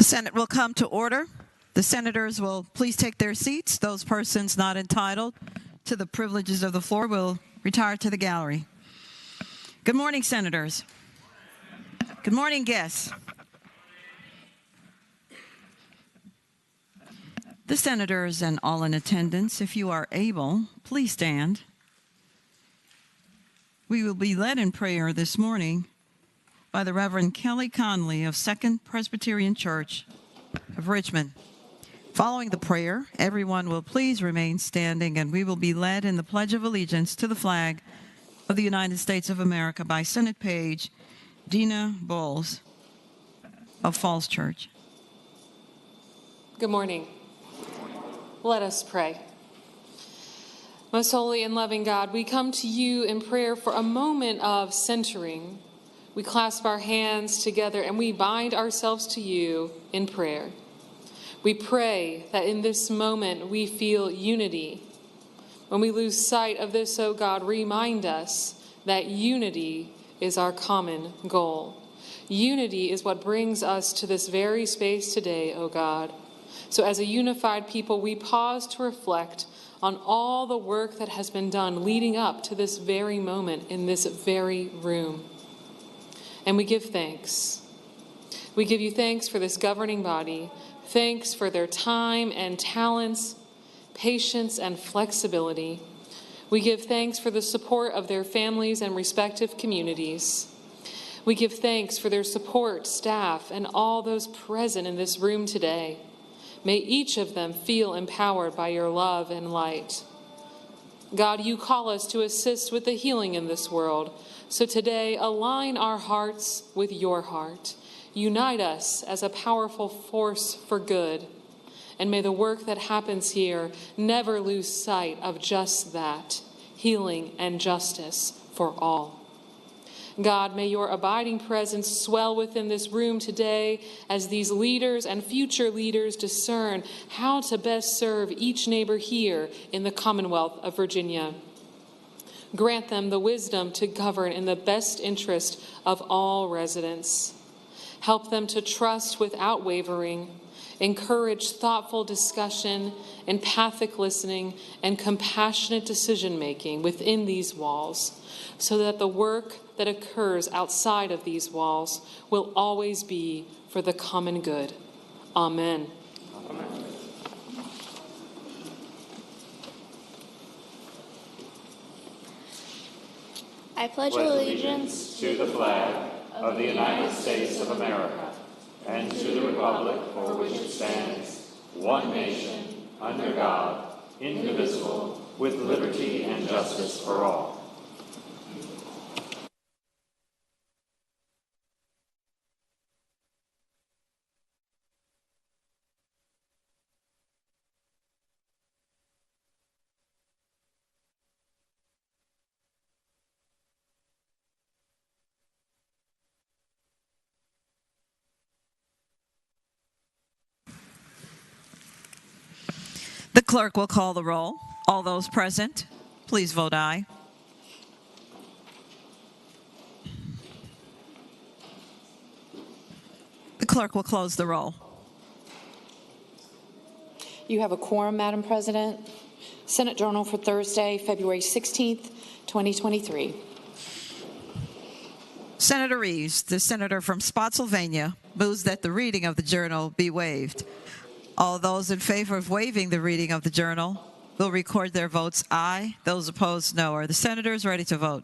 The Senate will come to order. The senators will please take their seats. Those persons not entitled to the privileges of the floor will retire to the gallery. Good morning, senators. Good morning, guests. The senators and all in attendance, if you are able, please stand. We will be led in prayer this morning by the Reverend Kelly Conley of Second Presbyterian Church of Richmond. Following the prayer, everyone will please remain standing, and we will be led in the Pledge of Allegiance to the flag of the United States of America by Senate Page Dina Bowles of Falls Church. Good morning. Let us pray. Most holy and loving God, we come to you in prayer for a moment of centering. We clasp our hands together and we bind ourselves to you in prayer. We pray that in this moment we feel unity. When we lose sight of this, oh God, remind us that unity is our common goal. Unity is what brings us to this very space today, oh God. So as a unified people, we pause to reflect on all the work that has been done leading up to this very moment in this very room. And we give thanks. We give you thanks for this governing body. Thanks for their time and talents, patience and flexibility. We give thanks for the support of their families and respective communities. We give thanks for their support, staff, and all those present in this room today. May each of them feel empowered by your love and light. God, you call us to assist with the healing in this world. So today, align our hearts with your heart. Unite us as a powerful force for good. And may the work that happens here never lose sight of just that, healing and justice for all. God, may your abiding presence swell within this room today as these leaders and future leaders discern how to best serve each neighbor here in the Commonwealth of Virginia. Grant them the wisdom to govern in the best interest of all residents. Help them to trust without wavering, encourage thoughtful discussion, empathic listening, and compassionate decision-making within these walls, so that the work that occurs outside of these walls will always be for the common good. Amen. Amen. I pledge allegiance to the flag of the United States of America and to the republic for which it stands, one nation, under God, indivisible, with liberty and justice for all. The clerk will call the roll. All those present, please vote aye. The clerk will close the roll. You have a quorum, Madam President. Senate Journal for Thursday, February 16th, 2023. Senator Reeves, the senator from Spotsylvania, moves that the reading of the journal be waived. All those in favor of waiving the reading of the journal will record their votes aye. Those opposed, no. Are the senators ready to vote?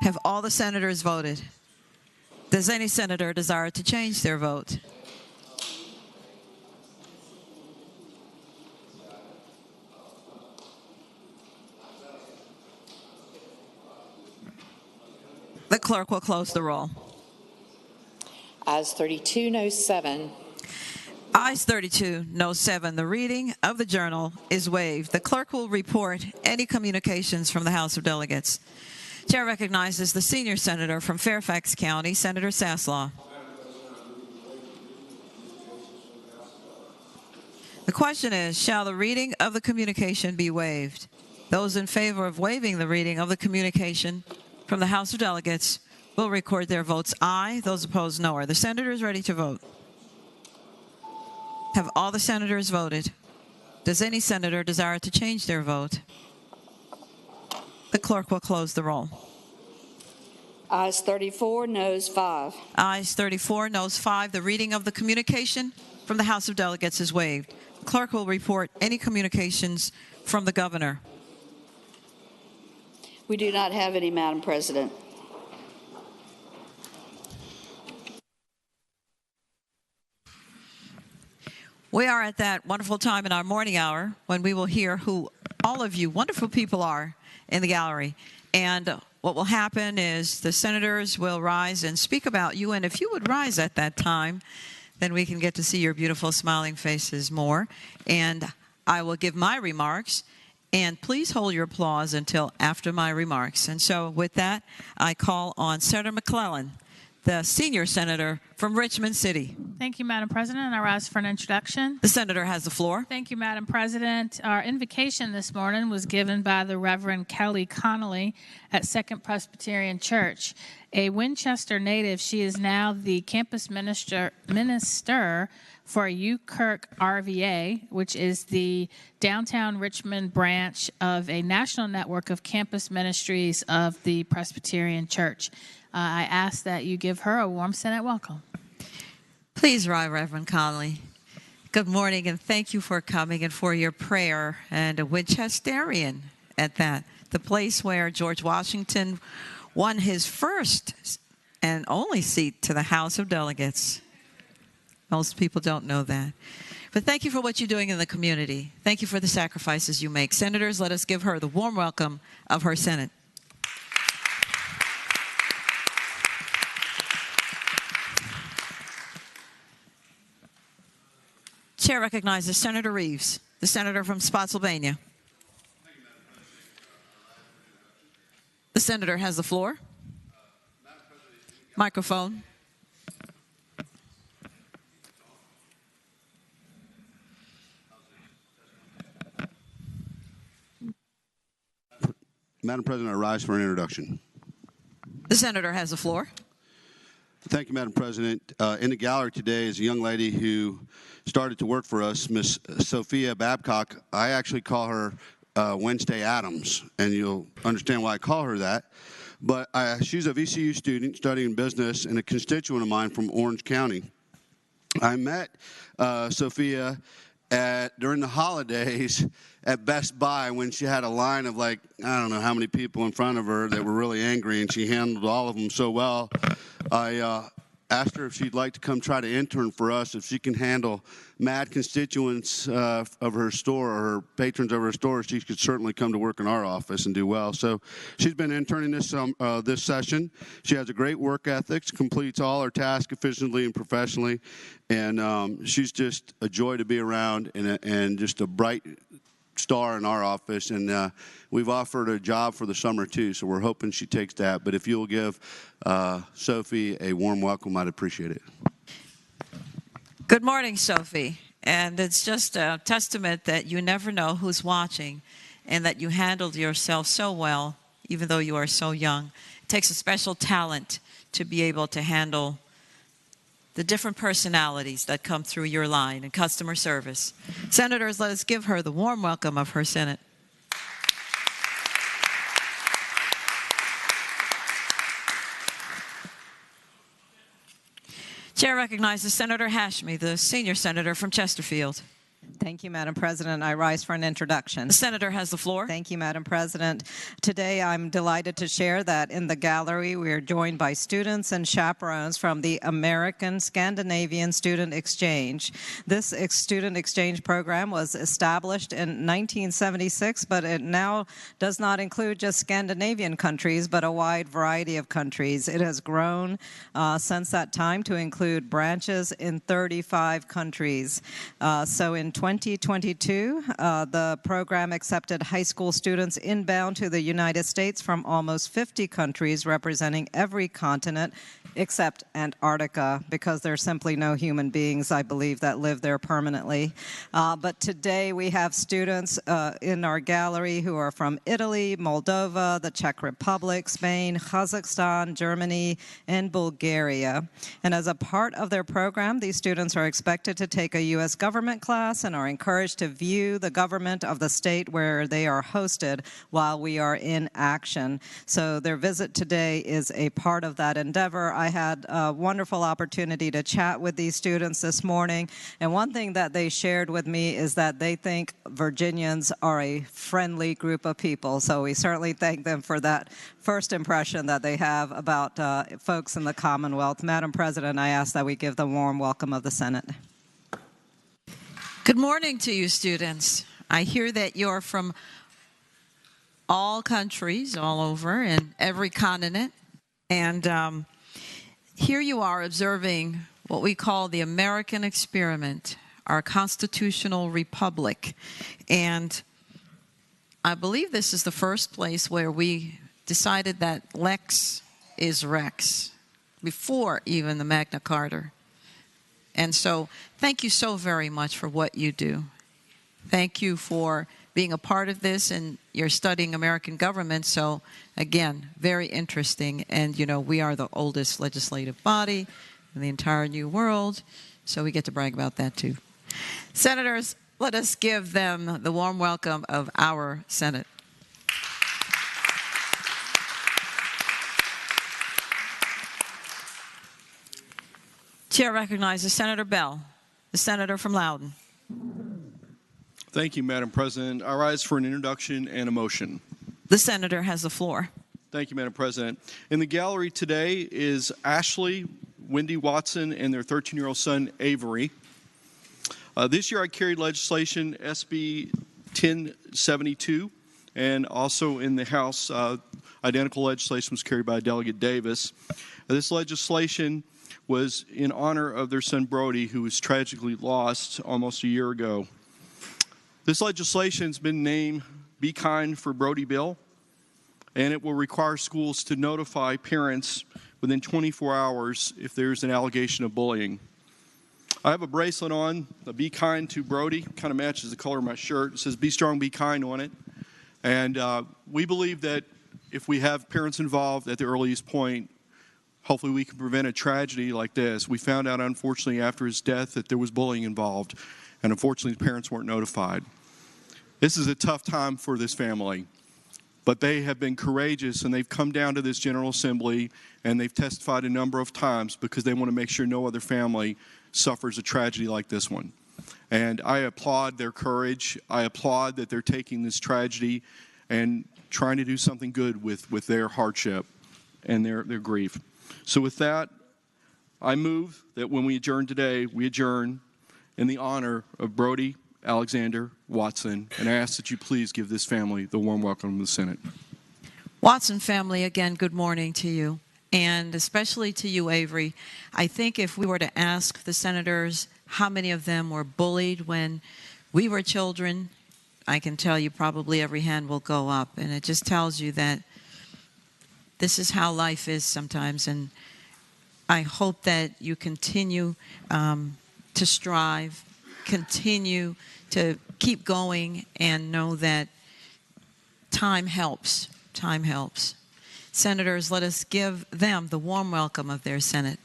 Have all the senators voted? Does any senator desire to change their vote? The clerk will close the roll. Ayes 32, no 7. Ayes 32, no 7. The reading of the journal is waived. The clerk will report any communications from the House of Delegates. Chair recognizes the senior senator from Fairfax County, Senator Saslaw. The question is, shall the reading of the communication be waived? Those in favor of waiving the reading of the communication from the House of Delegates will record their votes aye. Those opposed, no. Are the senators ready to vote? Have all the senators voted? Does any senator desire to change their vote? The clerk will close the roll. Ayes 34, noes 5. Ayes 34, noes 5. The reading of the communication from the House of Delegates is waived. The clerk will report any communications from the governor. We do not have any, Madam President. We are at that wonderful time in our morning hour when we will hear who all of you wonderful people are in the gallery. And what will happen is the senators will rise and speak about you. And if you would rise at that time, then we can get to see your beautiful smiling faces more. And I will give my remarks. And please hold your applause until after my remarks. And so with that, I call on Senator McClellan, the senior senator from Richmond City. Thank you, Madam President. I rise for an introduction. The senator has the floor. Thank you, Madam President. Our invocation this morning was given by the Reverend Kelly Connolly at Second Presbyterian Church. A Winchester native, she is now the campus minister for UKirk RVA, which is the downtown Richmond branch of a national network of campus ministries of the Presbyterian Church. I ask that you give her a warm Senate welcome. Please rise, Reverend Connolly. Good morning, and thank you for coming and for your prayer, and a Winchesterian at that, the place where George Washington won his first and only seat to the House of Delegates. Most people don't know that. But thank you for what you're doing in the community. Thank you for the sacrifices you make. Senators, let us give her the warm welcome of her Senate. Chair recognizes Senator Reeves, the senator from Spotsylvania. The senator has the floor. Microphone. Madam President, I rise for an introduction. The senator has the floor. Thank you, Madam President. In the gallery today is a young lady who started to work for us, Miss Sophia Babcock. I actually call her Wednesday Adams, and you'll understand why I call her that. But she's a VCU student studying business and a constituent of mine from Orange County. I met Sophia during the holidays at Best Buy when she had a line of I don't know how many people in front of her that were really angry, and she handled all of them so well. I asked her if she'd like to come try to intern for us, if she can handle mad constituents of her store or her patrons of her store. She could certainly come to work in our office and do well. So she's been interning this session. She has a great work ethic, completes all her tasks efficiently and professionally, and she's just a joy to be around and just a bright star in our office, and we've offered a job for the summer too, so we're hoping she takes that. But if you'll give Sophie a warm welcome, I'd appreciate it. Good morning, Sophie. And it's just a testament that you never know who's watching and that you handled yourself so well, even though you are so young. It takes a special talent to be able to handle the different personalities that come through your line and customer service. Senators, let us give her the warm welcome of her Senate. Chair recognizes Senator Hashmi, the senior senator from Chesterfield. Thank you, Madam President. I rise for an introduction. The senator has the floor. Thank you, Madam President. Today, I'm delighted to share that in the gallery, we are joined by students and chaperones from the American Scandinavian Student Exchange. This student exchange program was established in 1976, but it now does not include just Scandinavian countries, but a wide variety of countries. It has grown since that time to include branches in 35 countries. So in 2022, the program accepted high school students inbound to the United States from almost 50 countries representing every continent except Antarctica, because there's simply no human beings, I believe, that live there permanently. But today we have students in our gallery who are from Italy, Moldova, the Czech Republic, Spain, Kazakhstan, Germany, and Bulgaria. And as a part of their program, these students are expected to take a U.S. government class and are encouraged to view the government of the state where they are hosted while we are in action. So their visit today is a part of that endeavor. I had a wonderful opportunity to chat with these students this morning, and one thing that they shared with me is that they think Virginians are a friendly group of people. So we certainly thank them for that first impression that they have about folks in the Commonwealth. Madam President, I ask that we give the warm welcome of the Senate. Good morning to you, students. I hear that you're from all countries, all over, in every continent. And here you are observing what we call the American experiment, our constitutional republic. And I believe this is the first place where we decided that Lex is Rex, before even the Magna Carta. And so thank you so very much for what you do. Thank you for being a part of this, and you're studying American government. So again, very interesting. And you know, we are the oldest legislative body in the entire New World, so we get to brag about that too. Senators, let us give them the warm welcome of our Senate. Chair recognizes Senator Bell, the senator from Loudoun. Thank you, Madam President. I rise for an introduction and a motion. The senator has the floor. Thank you, Madam President. In the gallery today is Ashley, Wendy Watson, and their 13-year-old son, Avery. This year I carried legislation SB 1072, and also in the House, identical legislation was carried by Delegate Davis. This legislation was in honor of their son Brody, who was tragically lost almost a year ago. This legislation has been named Be Kind for Brody Bill, and it will require schools to notify parents within 24 hours if there's an allegation of bullying. I have a bracelet on, the Be Kind to Brody, kind of matches the color of my shirt. It says Be Strong, Be Kind on it. And we believe that if we have parents involved at the earliest point, hopefully we can prevent a tragedy like this. We found out, unfortunately, after his death that there was bullying involved, and unfortunately the parents weren't notified. This is a tough time for this family, but they have been courageous, and they've come down to this General Assembly, and they've testified a number of times because they want to make sure no other family suffers a tragedy like this one. And I applaud their courage. I applaud that they're taking this tragedy and trying to do something good with their hardship and their grief. So with that, I move that when we adjourn today, we adjourn in the honor of Brody Alexander Watson, and I ask that you please give this family the warm welcome to the Senate. Watson family, again, good morning to you, and especially to you, Avery. I think if we were to ask the senators how many of them were bullied when we were children, I can tell you probably every hand will go up, and it just tells you that this is how life is sometimes, and I hope that you continue to strive, continue to keep going, and know that time helps. Time helps. Senators, let us give them the warm welcome of their Senate.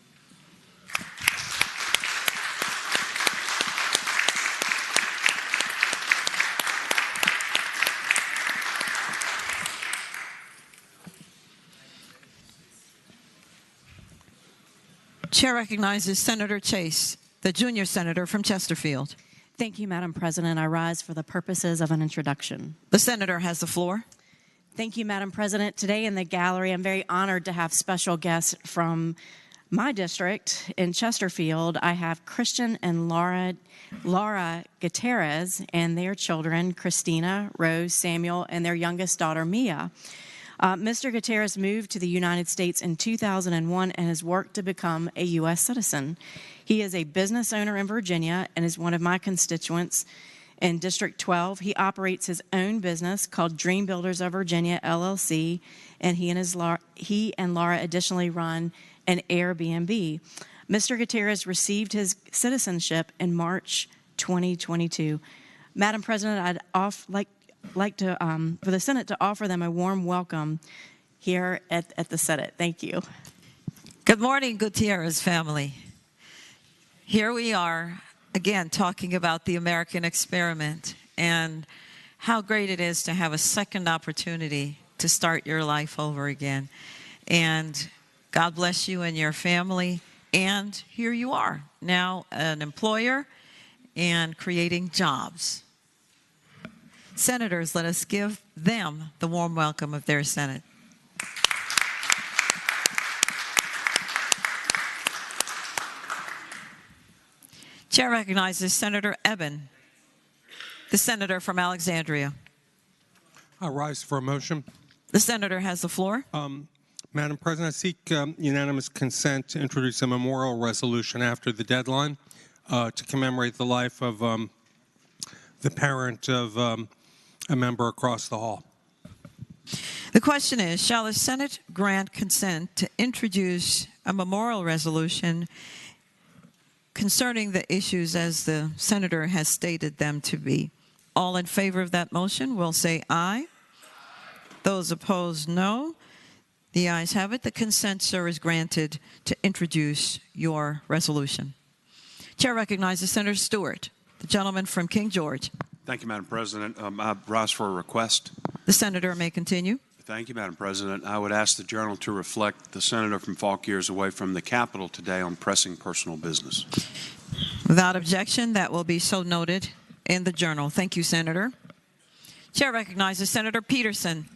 Chair recognizes Senator Chase, the junior senator from Chesterfield. Thank you, Madam President. I rise for the purposes of an introduction. The senator has the floor. Thank you, Madam President. Today in the gallery, I'm very honored to have special guests from my district in Chesterfield. I have Christian and Laura Gutierrez and their children, Christina, Rose, Samuel, and their youngest daughter, Mia. Mr. Gutierrez moved to the United States in 2001 and has worked to become a U.S. citizen. He is a business owner in Virginia and is one of my constituents in District 12. He operates his own business called Dream Builders of Virginia, LLC, and he and Laura additionally run an Airbnb. Mr. Gutierrez received his citizenship in March 2022. Madam President, I'd like to for the Senate to offer them a warm welcome here at the Senate. Thank you. Good morning, Gutierrez family. Here we are again talking about the American experiment and how great it is to have a second opportunity to start your life over again. And God bless you and your family. And here you are, now an employer and creating jobs. Senators, let us give them the warm welcome of their Senate. Chair recognizes Senator Eben, the senator from Alexandria. I rise for a motion. The senator has the floor. Madam President, I seek unanimous consent to introduce a memorial resolution after the deadline to commemorate the life of the parent of a member across the hall. The question is, shall the Senate grant consent to introduce a memorial resolution concerning the issues as the senator has stated them to be? All in favor of that motion will say aye. Those opposed, no. The ayes have it. The consent, sir, is granted to introduce your resolution. Chair recognizes Senator Stewart, the gentleman from King George. Thank you, Madam President. I rise for a request. The senator may continue. Thank you, Madam President. I would ask the Journal to reflect the senator from Falk years away from the Capitol today on pressing personal business. Without objection, that will be so noted in the Journal. Thank you, Senator. Chair recognizes Senator Peterson,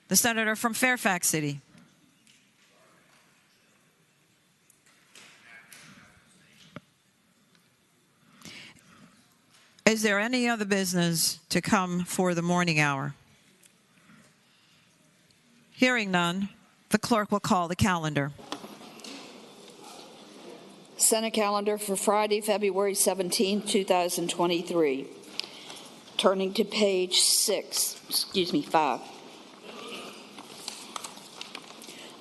the senator from Fairfax City. Is there any other business to come for the morning hour? Hearing none, the clerk will call the calendar. Senate calendar for Friday, February 17, 2023. Turning to page 5.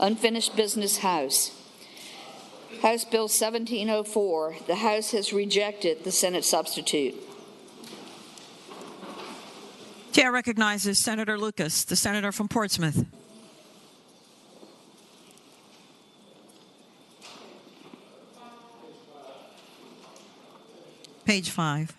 Unfinished business House. House Bill 1704. The House has rejected the Senate substitute. Chair recognizes Senator Lucas, the senator from Portsmouth. Page 5.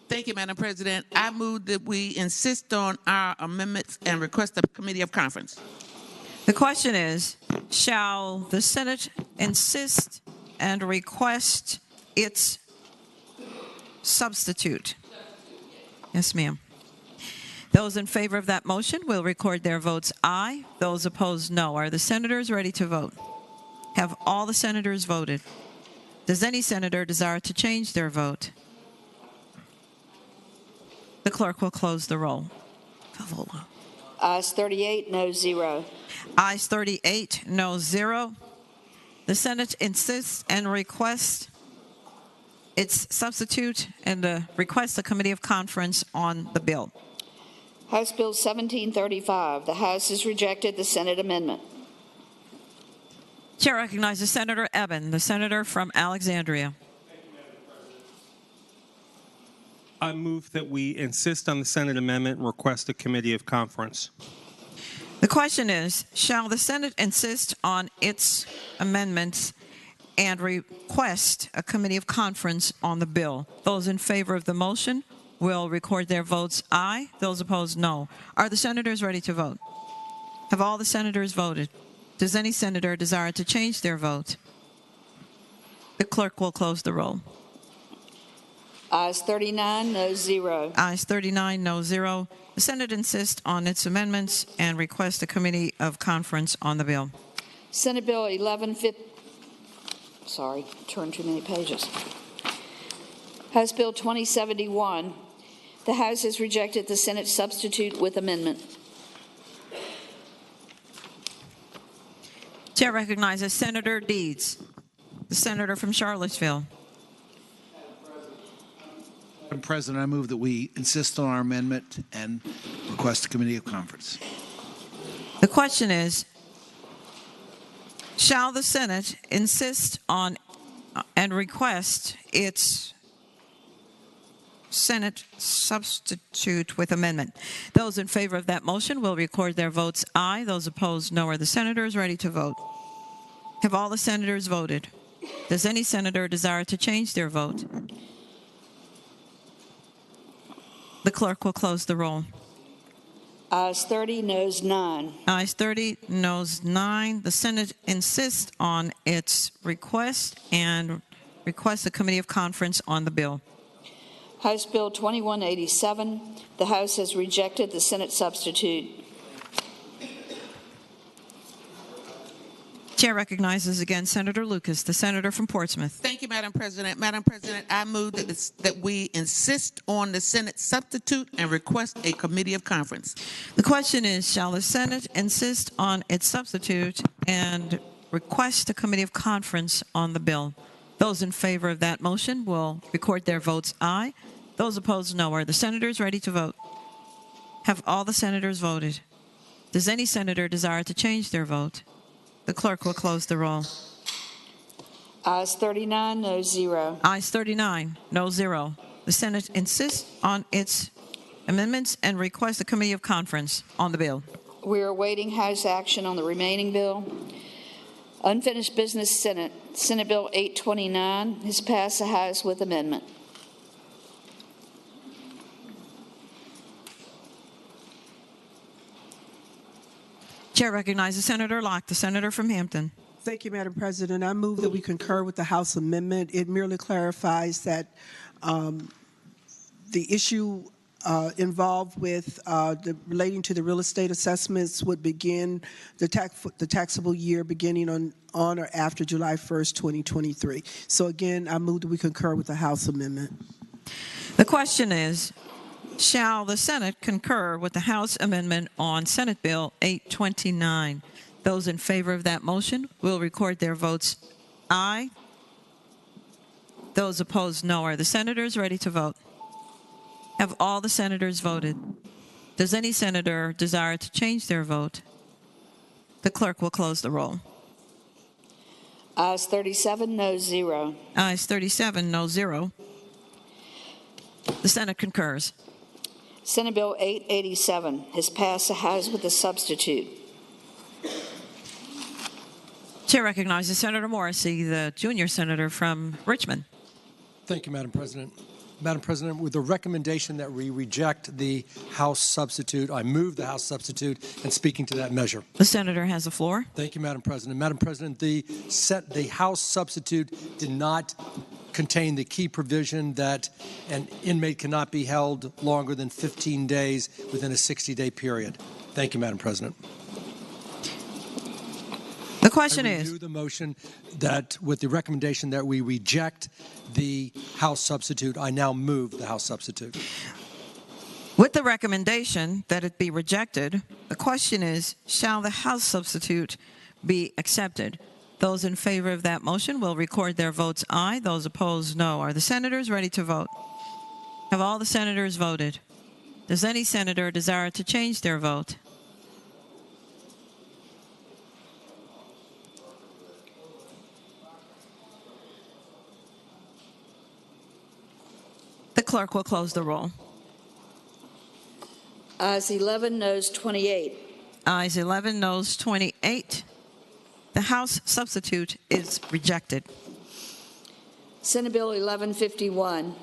Thank you, Madam President. I move that we insist on our amendments and request a committee of conference. The question is, shall the Senate insist and request its substitute? Yes, ma'am. Those in favor of that motion will record their votes aye. Those opposed, no. Are the senators ready to vote? Have all the senators voted? Does any senator desire to change their vote? The clerk will close the roll. Ayes 38, no 0. Ayes 38, no 0. The Senate insists and requests its substitute and requests a committee of conference on the bill. House Bill 1735. The House has rejected the Senate amendment. Chair recognizes Senator Eben, the senator from Alexandria. I move that we insist on the Senate amendment and request a committee of conference. The question is, shall the Senate insist on its amendments and request a committee of conference on the bill? Those in favor of the motion will record their votes aye. Those opposed, no. Are the senators ready to vote? Have all the senators voted? Does any senator desire to change their vote? The clerk will close the roll. Ayes 39, no 0. Ayes 39, no 0. The Senate insists on its amendments and requests a committee of conference on the bill. Senate Bill 1150. Sorry, turned too many pages. House Bill 2071. The House has rejected the Senate substitute with amendment. Chair recognizes Senator Deeds, the senator from Charlottesville. Madam President, I move that we insist on our amendment and request a committee of conference. The question is, shall the Senate insist on and request its Senate substitute with amendment? Those in favor of that motion will record their votes aye. Those opposed, no. Are the senators ready to vote? Have all the senators voted? Does any senator desire to change their vote? The clerk will close the roll. Ayes 30, noes 9. Ayes 30, noes 9. The Senate insists on its request and requests a committee of conference on the bill. House Bill 2187. The House has rejected the Senate substitute. Chair recognizes again Senator Lucas, the senator from Portsmouth. Thank you, Madam President. Madam President, I move that we insist on the Senate substitute and request a committee of conference. The question is, shall the Senate insist on its substitute and request a committee of conference on the bill? Those in favor of that motion will record their votes aye. Those opposed, no. Are the senators ready to vote? Have all the senators voted? Does any senator desire to change their vote? The clerk will close the roll. Ayes 39, noes 0. Ayes 39, no 0. The Senate insists on its amendments and requests a committee of conference on the bill. We are awaiting House action on the remaining bill. Unfinished business Senate. Senate Bill 829 has passed the House with amendment. Chair recognizes Senator Locke, the senator from Hampton. Thank you, Madam President. I move that we concur with the House amendment. It merely clarifies that the issue involved with relating to the real estate assessments would begin the taxable year beginning on or after July 1st, 2023. So again, I move that we concur with the House amendment. The question is, shall the Senate concur with the House amendment on Senate Bill 829? Those in favor of that motion will record their votes aye. Those opposed, no. Are the senators ready to vote? Have all the senators voted? Does any senator desire to change their vote? The clerk will close the roll. Ayes 37, noes 0. Ayes 37, no 0. The Senate concurs. Senate Bill 887 has passed the House with a substitute. Chair recognizes Senator Morrissey, the junior senator from Richmond. Thank you, Madam President. Madam President, with the recommendation that we reject the House substitute, I move the House substitute and speaking to that measure. The senator has the floor. Thank you, Madam President. Madam President, the House substitute did not contain the key provision that an inmate cannot be held longer than 15 days within a 60-day period. Thank you, Madam President. The question I is, renew the motion that with the recommendation that we reject the House substitute, I now move the House substitute. with the recommendation that it be rejected, the question is, shall the House substitute be accepted? Those in favor of that motion will record their votes aye. Those opposed, no. Are the senators ready to vote? Have all the senators voted? Does any senator desire to change their vote? The clerk will close the roll. Ayes 11, noes 28. Ayes 11, noes 28. The House substitute is rejected. Senate Bill 1151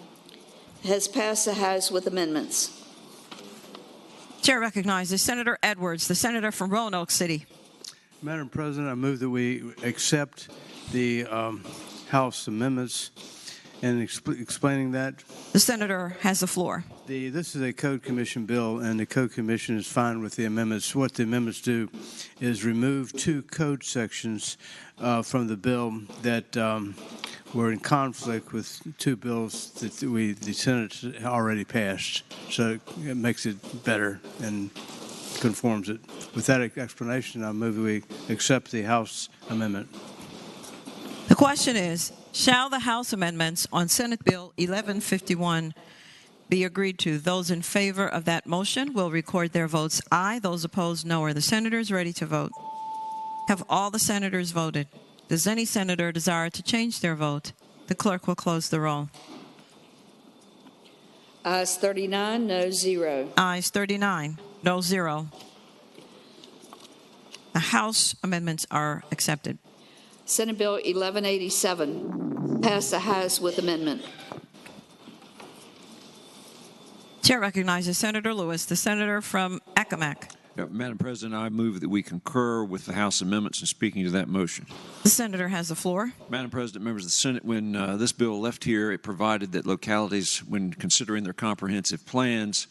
has passed the House with amendments. Chair recognizes Senator Edwards, the senator from Roanoke City. Madam President, I move that we accept the House amendments. And explaining that, the senator has the floor. This is a Code Commission bill, and the Code Commission is fine with the amendments. What the amendments do is remove two code sections from the bill that were in conflict with two bills that the Senate already passed. So it makes it better and conforms it. With that explanation, I move that we accept the House amendment. The question is, shall the House amendments on Senate Bill 1151 be agreed to? Those in favor of that motion will record their votes aye. Those opposed, no. Are the senators ready to vote? Have all the senators voted? Does any senator desire to change their vote? The clerk will close the roll. Ayes 39, no 0. Ayes 39, no 0. The House amendments are accepted. Senate Bill 1187 passed the House with amendment. Chair recognizes Senator Lewis, the senator from Accomack. Madam President, I move that we concur with the House amendments and speaking to that motion. The senator has the floor. Madam President, members of the Senate, when this bill left here, it provided that localities, when considering their comprehensive plans,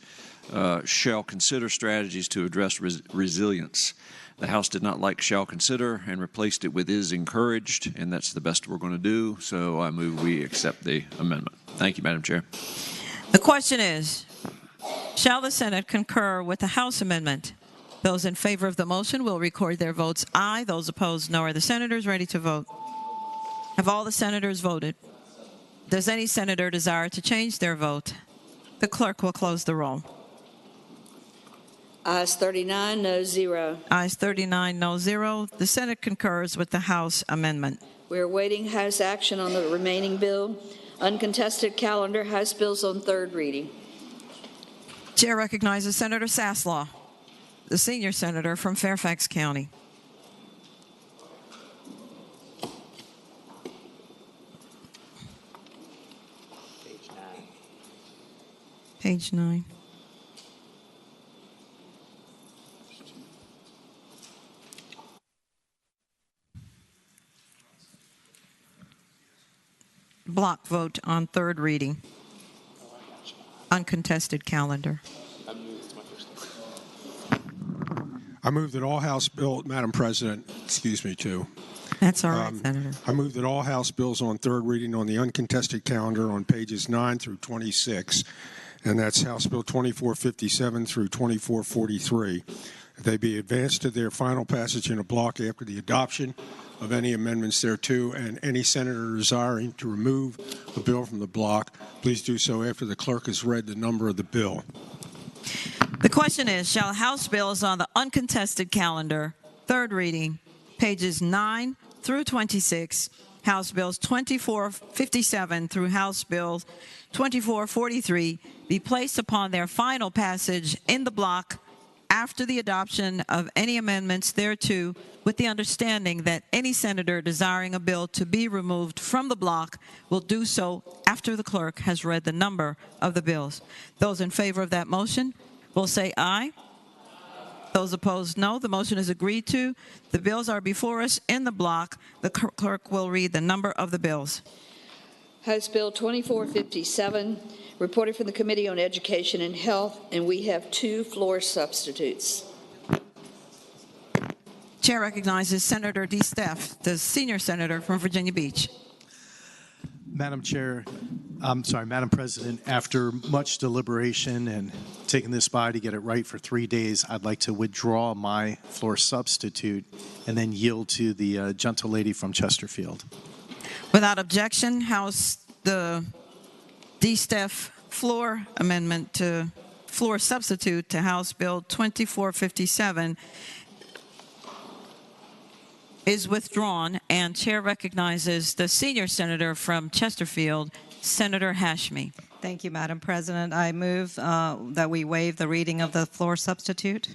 shall consider strategies to address resilience. The House did not like shall consider and replaced it with is encouraged, and that's the best we're going to do, so I move we accept the amendment. Thank you, Madam Chair. The question is, shall the Senate concur with the House amendment? Those in favor of the motion will record their votes aye. Those opposed, no. Are the senators ready to vote? Have all the senators voted? Does any senator desire to change their vote? The clerk will close the roll. Ayes 39, no 0. Ayes 39, no 0. The Senate concurs with the House amendment. We are awaiting House action on the remaining bill. Uncontested calendar, House bills on third reading. Chair recognizes Senator Saslaw, the senior senator from Fairfax County. Page 9. Block vote on third reading. Uncontested calendar. I move that all House bills, Madam President, excuse me, too. That's all right, Senator. I move that all House bills on third reading on the uncontested calendar on pages 9 through 26, and that's House Bill 2457 through 2443, they be advanced to their final passage in a block after the adoption of any amendments thereto, and any senator desiring to remove a bill from the block, please do so after the clerk has read the number of the bill. The question is, shall House bills on the uncontested calendar, third reading, pages 9 through 26, House Bills 2457 through House Bills 2443, be placed upon their final passage in the block after the adoption of any amendments thereto, with the understanding that any senator desiring a bill to be removed from the block will do so after the clerk has read the number of the bills. Those in favor of that motion will say aye. Those opposed, no. The motion is agreed to. The bills are before us in the block. The clerk will read the number of the bills. House Bill 2457, reported from the Committee on Education and Health, and we have 2 floor substitutes. Chair recognizes Senator DeSteff, the senior senator from Virginia Beach. Madam President, after much deliberation and taking this body to get it right for 3 days, I'd like to withdraw my floor substitute and then yield to the gentle lady from Chesterfield. Without objection, House the DeSteff floor amendment to floor substitute to House Bill 2457 is withdrawn, and Chair recognizes the senior senator from Chesterfield, Senator Hashmi. Thank you, Madam President. I move that we waive the reading of the floor substitute.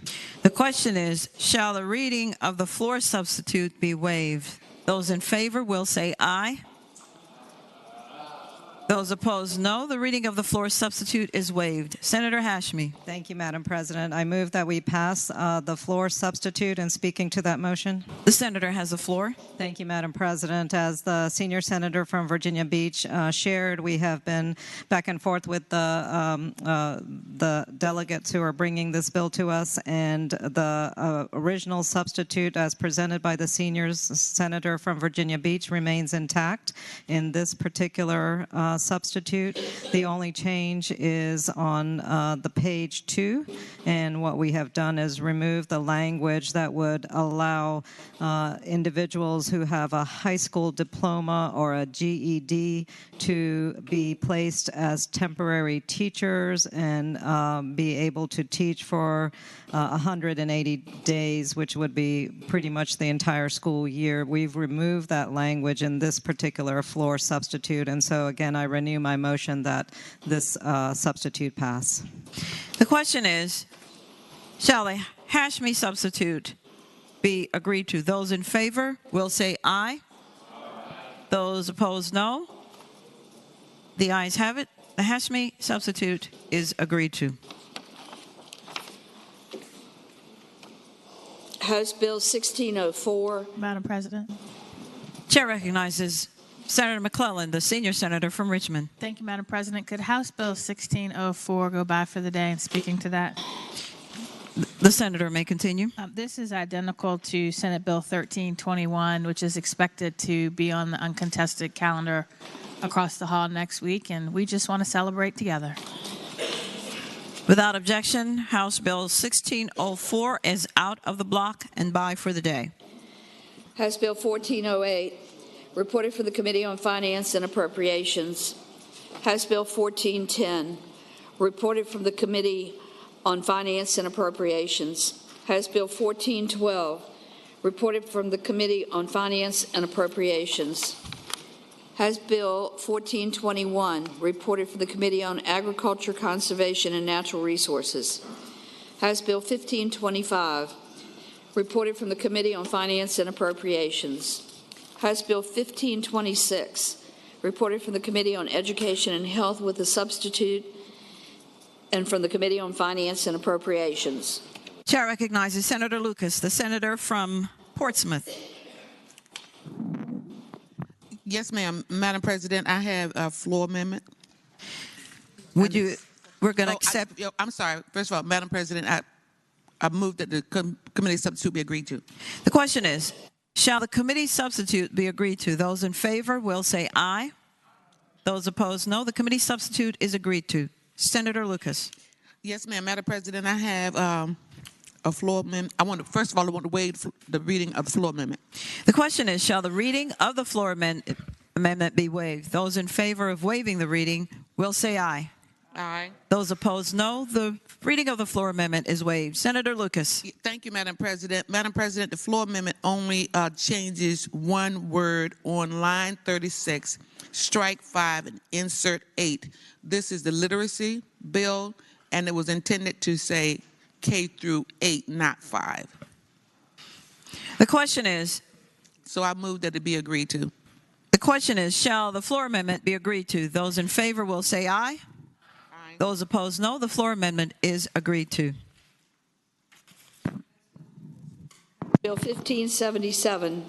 The question is, shall the reading of the floor substitute be waived? Those in favor will say aye. Those opposed, no. The reading of the floor substitute is waived. Senator Hashmi. Thank you, Madam President. I move that we pass the floor substitute. And speaking to that motion. The senator has the floor. Thank you, Madam President. As the senior senator from Virginia Beach shared, we have been back and forth with the delegates who are bringing this bill to us, and the original substitute as presented by the senior senator from Virginia Beach remains intact in this particular substitute. The only change is on the page 2, and what we have done is remove the language that would allow individuals who have a high school diploma or a GED to be placed as temporary teachers and be able to teach for 180 days, which would be pretty much the entire school year. We've removed that language in this particular floor substitute, and so again, I renew my motion that this substitute pass. The question is, shall the Hashmi substitute be agreed to? Those in favor will say aye. Those opposed, no. The ayes have it. The Hashmi substitute is agreed to. House Bill 1604. Madam President. Chair recognizes Senator McClellan, the senior senator from Richmond. Thank you, Madam President. Could House Bill 1604 go by for the day? And speaking to that. The senator may continue. This is identical to Senate Bill 1321, which is expected to be on the uncontested calendar across the hall next week, and we just want to celebrate together. Without objection, House Bill 1604 is out of the block and by for the day. House Bill 1408, reported from the Committee on Finance and Appropriations. House Bill 1410, reported from the Committee on Finance and Appropriations. House Bill 1412, reported from the Committee on Finance and Appropriations. House Bill 1421, reported from the Committee on Agriculture, Conservation, and Natural Resources. House Bill 1525, reported from the Committee on Finance and Appropriations. House Bill 1526, reported from the Committee on Education and Health with a substitute, and from the Committee on Finance and Appropriations. Chair recognizes Senator Lucas, the senator from Portsmouth. Yes, ma'am. Madam President, I have a floor amendment. We're going to accept. I'm sorry. First of all, Madam President, I move that the committee substitute be agreed to. The question is, shall the committee substitute be agreed to? Those in favor will say aye. Those opposed, no. The committee substitute is agreed to. Senator Lucas. Yes, ma'am. Madam President, I have a floor amendment. First of all, I want to waive the reading of the floor amendment. The question is, shall the reading of the floor amendment be waived? Those in favor of waiving the reading will say aye. Aye. Those opposed, no. The reading of the floor amendment is waived. Senator Lucas. Thank you, Madam President. Madam President, the floor amendment only changes one word on line 36, strike 5 and insert 8. This is the literacy bill, and it was intended to say K through 8, not 5. The question is. So I move that it be agreed to. The question is, shall the floor amendment be agreed to? Those in favor will say aye. Aye. Those opposed, no. The floor amendment is agreed to. Bill 1577,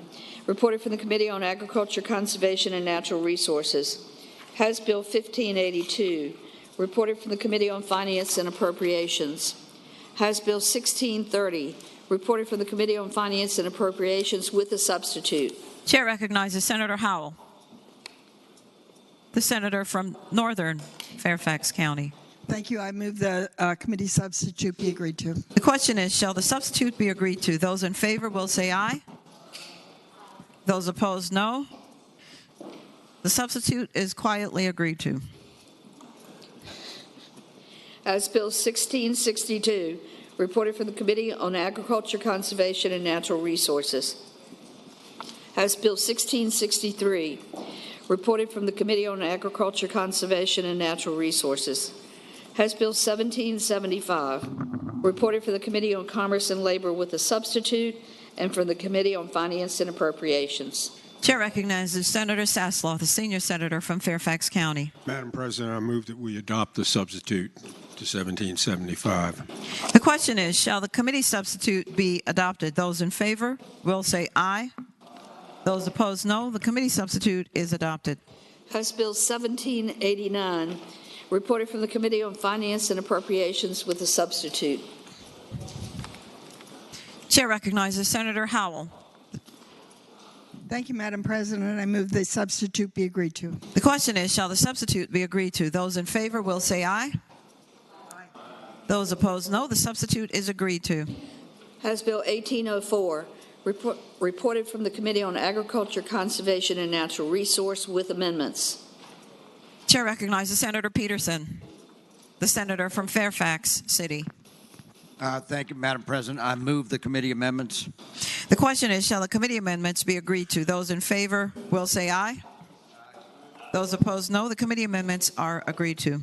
reported from the Committee on Agriculture, Conservation, and Natural Resources. House Bill 1582, reported from the Committee on Finance and Appropriations. House Bill 1630, reported from the Committee on Finance and Appropriations with a substitute. Chair recognizes Senator Howell, the senator from northern Fairfax County. Thank you. I move the committee substitute be agreed to. The question is, shall the substitute be agreed to? Those in favor will say aye. Those opposed, no. The substitute is quietly agreed to. House Bill 1662, reported from the Committee on Agriculture, Conservation, and Natural Resources. House Bill 1663, reported from the Committee on Agriculture, Conservation, and Natural Resources. House Bill 1775, reported for the Committee on Commerce and Labor with a substitute, and from the Committee on Finance and Appropriations. Chair recognizes Senator Sasslaw, the senior senator from Fairfax County. Madam President, I move that we adopt the substitute to 1775. The question is, shall the committee substitute be adopted? Those in favor will say aye. Those opposed, no. The committee substitute is adopted. House Bill 1789, reported from the Committee on Finance and Appropriations with a substitute. Chair recognizes Senator Howell. Thank you, Madam President. I move the substitute be agreed to. The question is, shall the substitute be agreed to? Those in favor will say aye. Those opposed, no. The substitute is agreed to. House Bill 1804, reported from the Committee on Agriculture, Conservation, and Natural Resource with amendments. Chair recognizes Senator Peterson, the senator from Fairfax City. Thank you, Madam President. I move the committee amendments. The question is, shall the committee amendments be agreed to? Those in favor will say aye. Those opposed, no. The committee amendments are agreed to.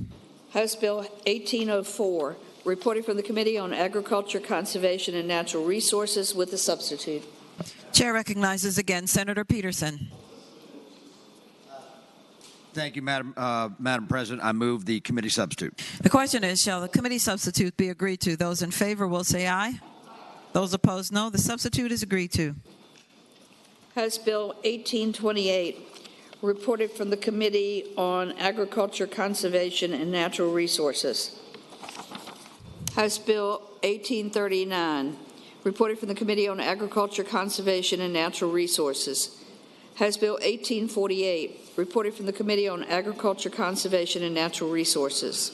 House Bill 1804, reported from the Committee on Agriculture, Conservation, and Natural Resources with a substitute. Chair recognizes again Senator Peterson. Thank you, Madam President. I move the committee substitute. The question is, shall the committee substitute be agreed to? Those in favor will say aye. Those opposed, no. The substitute is agreed to. House Bill 1828, reported from the Committee on Agriculture, Conservation, and Natural Resources. House Bill 1839, reported from the Committee on Agriculture, Conservation, and Natural Resources. House Bill 1848, reported from the Committee on Agriculture, Conservation, and Natural Resources.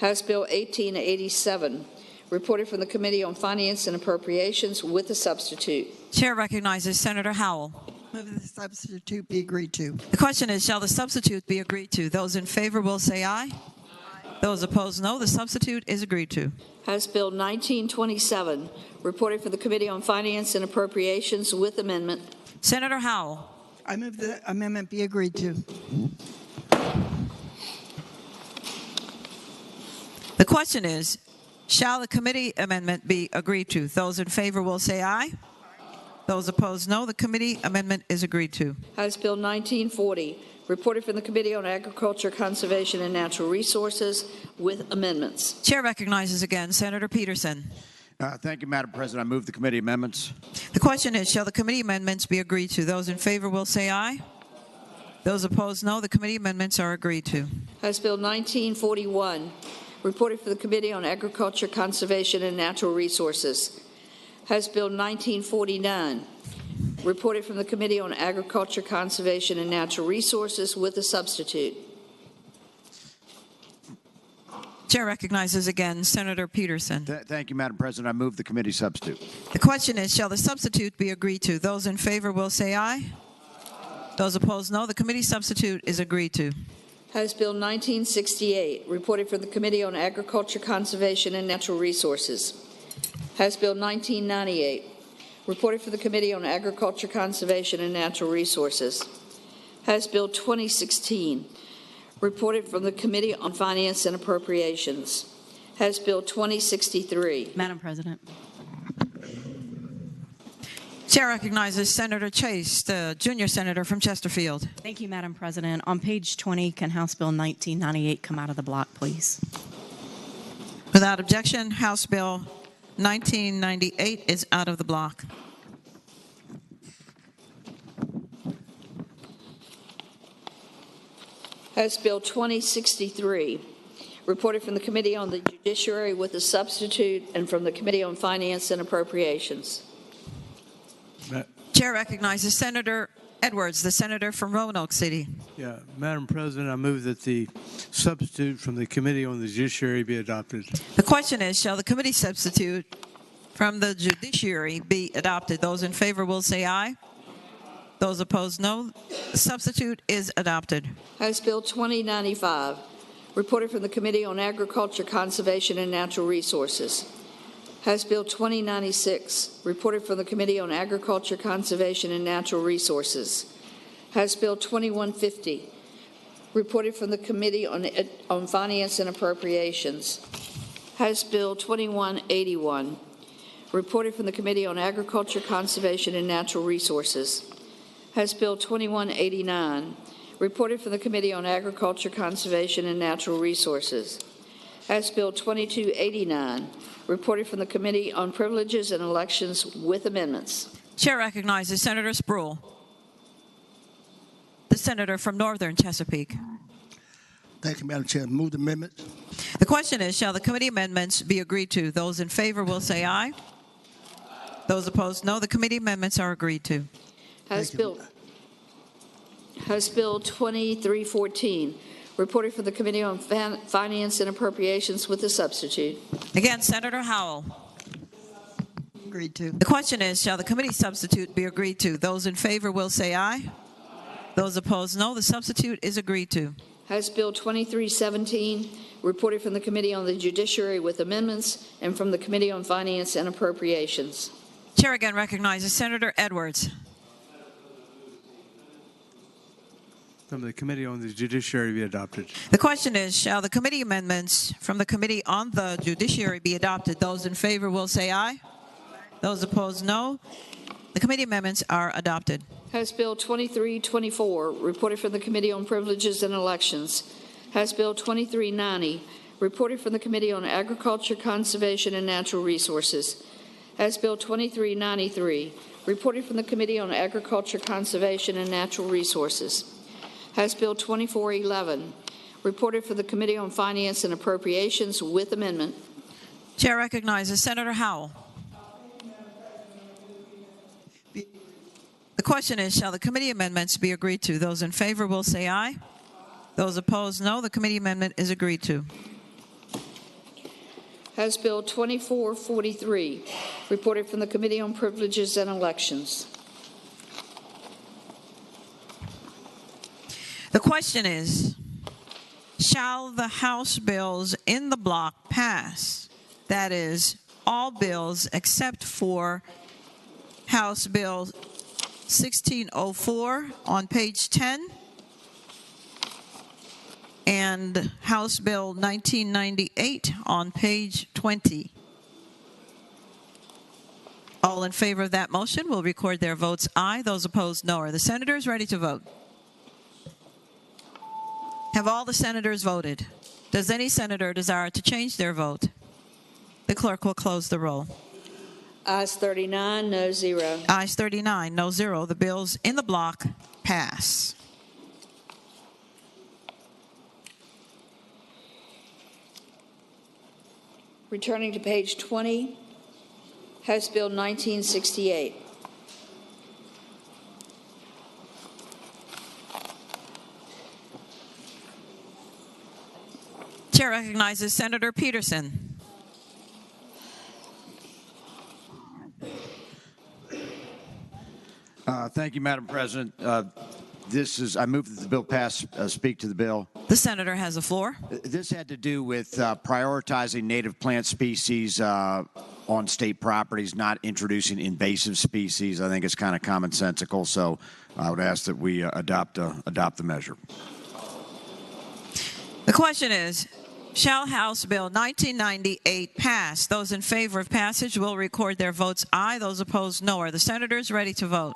House Bill 1887, reported from the Committee on Finance and Appropriations with a substitute. Chair recognizes Senator Howell. Move the substitute be agreed to. The question is, shall the substitute be agreed to? Those in favor will say aye. Those opposed, no. The substitute is agreed to. House Bill 1927, reported for the Committee on Finance and Appropriations with amendment. Senator Howell. I move the amendment be agreed to. The question is, shall the committee amendment be agreed to? Those in favor will say aye. Those opposed, no. The committee amendment is agreed to. House Bill 1940, reported from the Committee on Agriculture, Conservation, and Natural Resources with amendments. Chair recognizes again Senator Peterson. Thank you, Madam President. I move the committee amendments. The question is, shall the committee amendments be agreed to? Those in favor will say aye. Those opposed, no. The committee amendments are agreed to. House Bill 1941, reported for the Committee on Agriculture, Conservation, and Natural Resources. House Bill 1949, reported from the Committee on Agriculture, Conservation, and Natural Resources with a substitute. Chair recognizes again Senator Peterson. Thank you, Madam President. I move the committee substitute. The question is, shall the substitute be agreed to? Those in favor will say aye. Those opposed, no. The committee substitute is agreed to. House Bill 1968, reported for the Committee on Agriculture, Conservation, and Natural Resources. House Bill 1998, reported for the Committee on Agriculture, Conservation, and Natural Resources. House Bill 2016, reported from the Committee on Finance and Appropriations. House Bill 2063. Madam President. Chair recognizes Senator Chase, the junior senator from Chesterfield. Thank you, Madam President. On page 20, can House Bill 1998 come out of the block, please? Without objection, House Bill 1998 is out of the block. House Bill 2063, reported from the Committee on the Judiciary with a substitute and from the Committee on Finance and Appropriations. Chair recognizes Senator Edwards, the senator from Roanoke City. Yeah, Madam President, I move that the substitute from the Committee on the Judiciary be adopted. The question is, shall the committee substitute from the Judiciary be adopted? Those in favor will say aye. Those opposed, no. The substitute is adopted. House Bill 2095, reported from the Committee on Agriculture, Conservation, and Natural Resources. House Bill 2096, reported from the Committee on Agriculture, Conservation, and Natural Resources. House Bill 2150, reported from the Committee on Finance and Appropriations. House Bill 2181, reported from the Committee on Agriculture, Conservation, and Natural Resources. House Bill 2189, reported from the Committee on Agriculture, Conservation, and Natural Resources. House Bill 2289, reported from the Committee on Privileges and Elections with amendments. Chair recognizes Senator Spruill, the senator from Northern Chesapeake. Thank you, Madam Chair. Move the amendment. The question is, shall the committee amendments be agreed to? Those in favor will say aye. Those opposed, no. The committee amendments are agreed to. House Bill 2314, reported from the Committee on Finance and Appropriations with a substitute. Again, Senator Howell. Agreed to. The question is, shall the committee substitute be agreed to? Those in favor will say aye. Those opposed, no. The substitute is agreed to. House Bill 2317, reported from the Committee on the Judiciary with amendments and from the Committee on Finance and Appropriations. Chair again recognizes Senator Edwards. From the Committee on the Judiciary be adopted. The question is, shall the committee amendments from the Committee on the Judiciary be adopted? Those in favor will say aye. Those opposed, no. The committee amendments are adopted. House Bill 2324, reported from the Committee on Privileges and Elections. House Bill 2390, reported from the Committee on Agriculture, Conservation, and Natural Resources. House Bill 2393, reported from the Committee on Agriculture, Conservation, and Natural Resources. House Bill 2411, reported for the Committee on Finance and Appropriations with amendment. Chair recognizes Senator Howell. The question is, shall the committee amendments be agreed to? Those in favor will say aye. Those opposed, no. The committee amendment is agreed to. House Bill 2443, reported from the Committee on Privileges and Elections. The question is, shall the House bills in the block pass? That is, all bills except for House Bill 1604 on page 10 and House Bill 1998 on page 20. All in favor of that motion will record their votes aye. Those opposed, no. Are the senators ready to vote? Have all the senators voted? Does any senator desire to change their vote? The clerk will close the roll. Ayes 39, no 0. Ayes 39, no 0. The bills in the block pass. Returning to page 20, House Bill 1968. Chair recognizes Senator Peterson. Thank you, Madam President. I move that the bill pass. Speak to the bill. The senator has the floor. This had to do with prioritizing native plant species on state properties, not introducing invasive species. I think it's kind of commonsensical, so I would ask that we adopt the measure. The question is, shall House Bill 1998 pass? Those in favor of passage will record their votes aye. Those opposed, no. Are the senators ready to vote?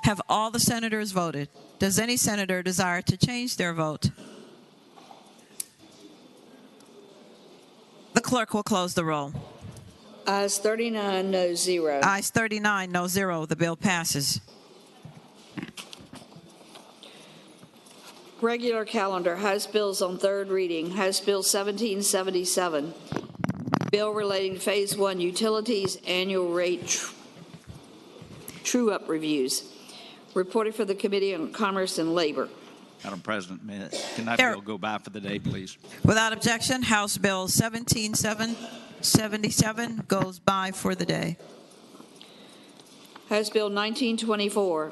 Have all the senators voted? Does any senator desire to change their vote? The clerk will close the roll. Ayes 39, no 0. Ayes 39, no 0. The bill passes. Regular calendar, House bills on third reading. House Bill 1777, bill relating to Phase 1 utilities annual rate true-up reviews. Reported for the Committee on Commerce and Labor. Madam President, can that bill go by for the day, please? Without objection, House Bill 1777 goes by for the day. House Bill 1924,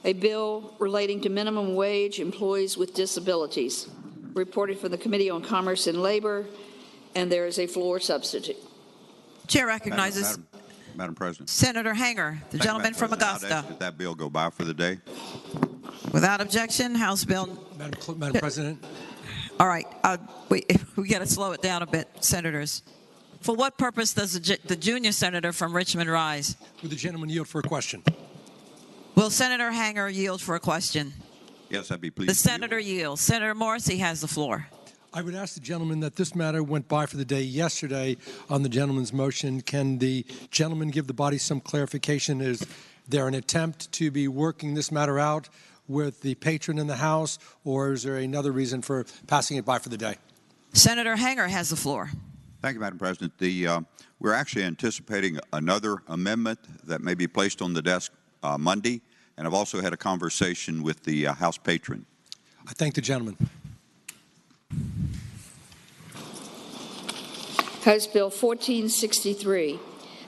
a bill relating to minimum wage employees with disabilities. Reported for the Committee on Commerce and Labor, and there is a floor substitute. Chair recognizes Madam President. Senator Hanger, the gentleman from Augusta. Did that bill go by for the day? Without objection, House Bill. Madam President. All right, we got to slow it down a bit, senators. For what purpose does the junior senator from Richmond rise? Would the gentleman yield for a question? Will Senator Hanger yield for a question? Yes, I'd be pleased. The senator yields. Senator Morrissey has the floor. I would ask the gentleman that this matter went by for the day yesterday on the gentleman's motion. Can the gentleman give the body some clarification? Is there an attempt to be working this matter out with the patron in the House, or is there another reason for passing it by for the day? Senator Hanger has the floor. Thank you, Madam President. We're actually anticipating another amendment that may be placed on the desk Monday, and I've also had a conversation with the House patron. I thank the gentleman. House Bill 1463,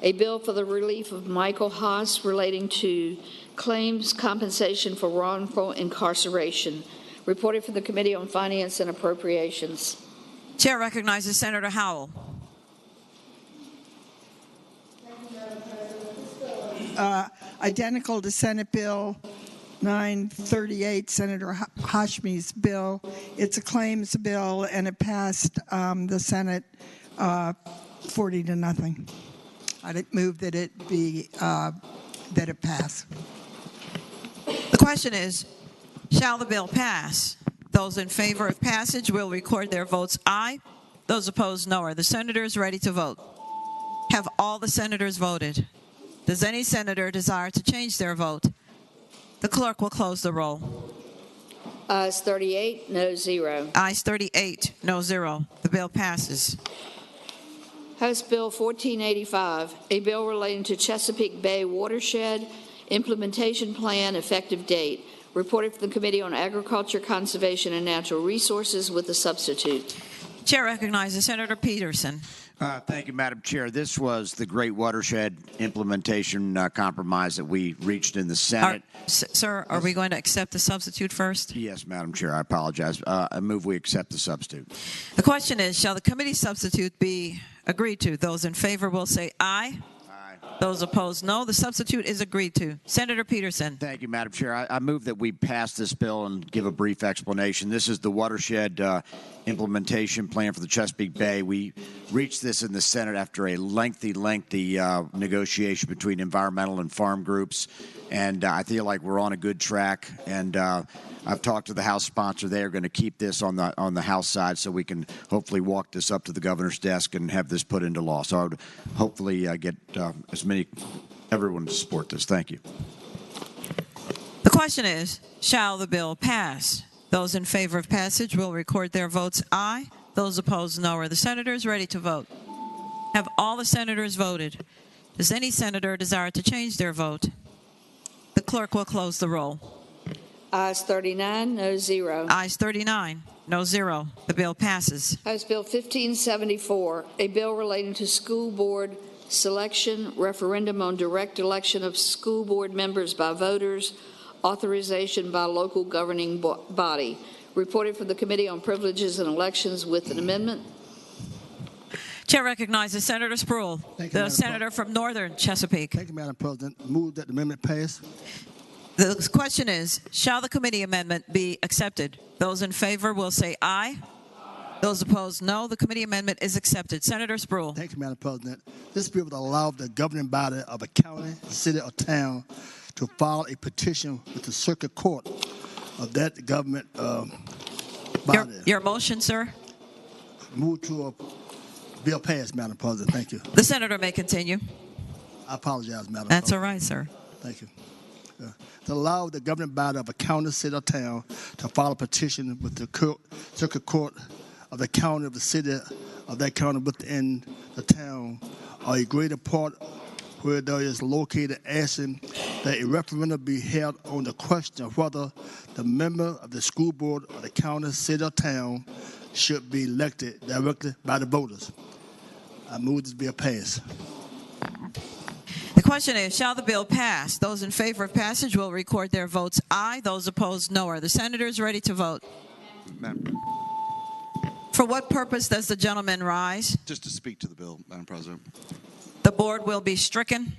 a bill for the relief of Michael Haas relating to claims compensation for wrongful incarceration. Reported from the Committee on Finance and Appropriations. Chair recognizes Senator Howell. Identical to Senate Bill 938, Senator Hashmi's bill. It's a claims bill, and it passed the Senate 40-0. I'd move that it be that it pass. The question is, shall the bill pass? Those in favor of passage will record their votes aye. Those opposed, no. Are the senators ready to vote? Have all the senators voted? Does any senator desire to change their vote? The clerk will close the roll. Ayes 38, no 0. Ayes 38, no 0. The bill passes. House Bill 1485, a bill relating to Chesapeake Bay Watershed Implementation Plan effective date. Reported from the Committee on Agriculture, Conservation, and Natural Resources with a substitute. Chair recognizes Senator Peterson. Thank you, Madam Chair. This was the Great Watershed Implementation Compromise that we reached in the Senate. Sir, are we going to accept the substitute first? Yes, Madam Chair. I apologize. I move we accept the substitute. The question is, shall the committee substitute be agreed to? Those in favor will say aye. Those opposed, no. The substitute is agreed to. Senator Peterson. Thank you, Madam Chair. I move that we pass this bill and give a brief explanation. This is the watershed implementation plan for the Chesapeake Bay. We reached this in the Senate after a lengthy negotiation between environmental and farm groups, and I feel like we're on a good track. And I've talked to the House sponsor. They are going to keep this on the House side so we can hopefully walk this up to the governor's desk and have this put into law. So I would hopefully get everyone to support this. Thank you. The question is, shall the bill pass? Those in favor of passage will record their votes aye. Those opposed, no. Are the senators ready to vote? Have all the senators voted? Does any senator desire to change their vote? The clerk will close the roll. Ayes 39, no 0. Ayes 39, no 0. The bill passes. House Bill 1574, a bill relating to school board selection, referendum on direct election of school board members by voters, authorization by local governing body. Reported from the Committee on Privileges and Elections with an amendment. Chair recognizes Senator Spruill, the senator from northern Chesapeake. Thank you, Madam President. Move that the amendment pass. The question is, shall the committee amendment be accepted? Those in favor will say aye. Those opposed, no. The committee amendment is accepted. Senator Spruill. Thank you, Madam President. This bill would allow the governing body of a county, city, or town to file a petition with the circuit court of that government body. Your motion, sir? Move to a bill pass, Madam President. Thank you. The senator may continue. I apologize, Madam That's President. all right, sir. Thank you. To allow the governing body of a county, city, or town to file a petition with the circuit court of the county, of the city, of that county within the town, or a greater part where there is located, asking that a referendum be held on the question of whether the member of the school board of the county, city, or town should be elected directly by the voters. I move this bill pass. The question is, shall the bill pass? Those in favor of passage will record their votes aye. Those opposed, no. Are the senators ready to vote? For what purpose does the gentleman rise? Just to speak to the bill, Madam President. The board will be stricken.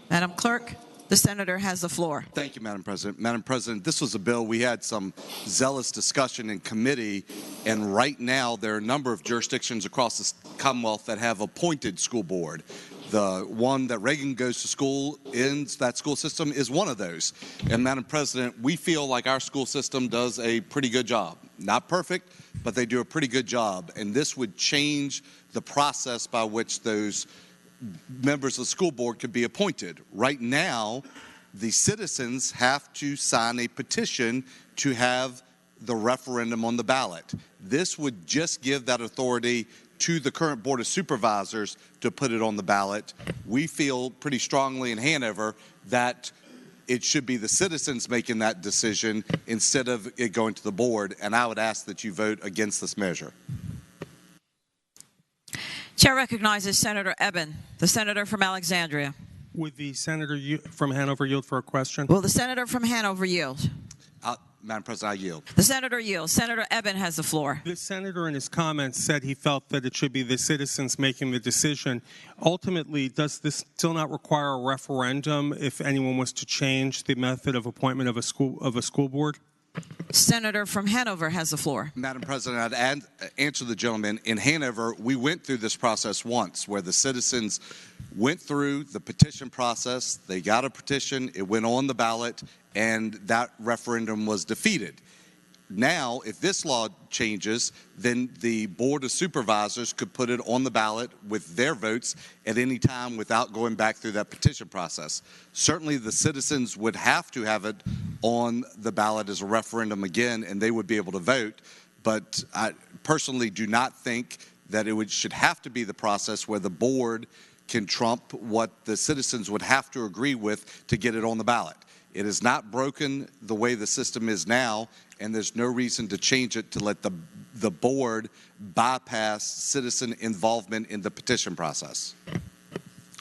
Madam Clerk, the senator has the floor. Thank you, Madam President. Madam President, this was a bill we had some zealous discussion in committee, and right now there are a number of jurisdictions across the Commonwealth that have appointed school board. The one that Reagan goes to school in, that school system is one of those. And Madam President, we feel like our school system does a pretty good job. Not perfect, but they do a pretty good job. And this would change the process by which those members of the school board could be appointed. Right now, the citizens have to sign a petition to have the referendum on the ballot. This would just give that authority to the current Board of Supervisors to put it on the ballot. We feel pretty strongly in Hanover that it should be the citizens making that decision instead of it going to the board, and I would ask that you vote against this measure. Chair recognizes Senator Eben, the senator from Alexandria. Would the senator from Hanover yield for a question? Will the senator from Hanover yield? Madam President, I yield. The senator yields. Senator Eben has the floor. The senator in his comments said he felt that it should be the citizens making the decision. Ultimately, does this still not require a referendum if anyone was to change the method of appointment of a school board? Senator from Hanover has the floor. Madam President, I'd answer the gentleman. In Hanover, we went through this process once where the citizens went through the petition process. They got a petition. It went on the ballot, and that referendum was defeated. Now, if this law changes, then the Board of Supervisors could put it on the ballot with their votes at any time without going back through that petition process. Certainly, the citizens would have to have it on the ballot as a referendum again, and they would be able to vote. But I personally do not think that it should have to be the process where the board can trump what the citizens would have to agree with to get it on the ballot. It is not broken the way the system is now, and there's no reason to change it to let the board bypass citizen involvement in the petition process.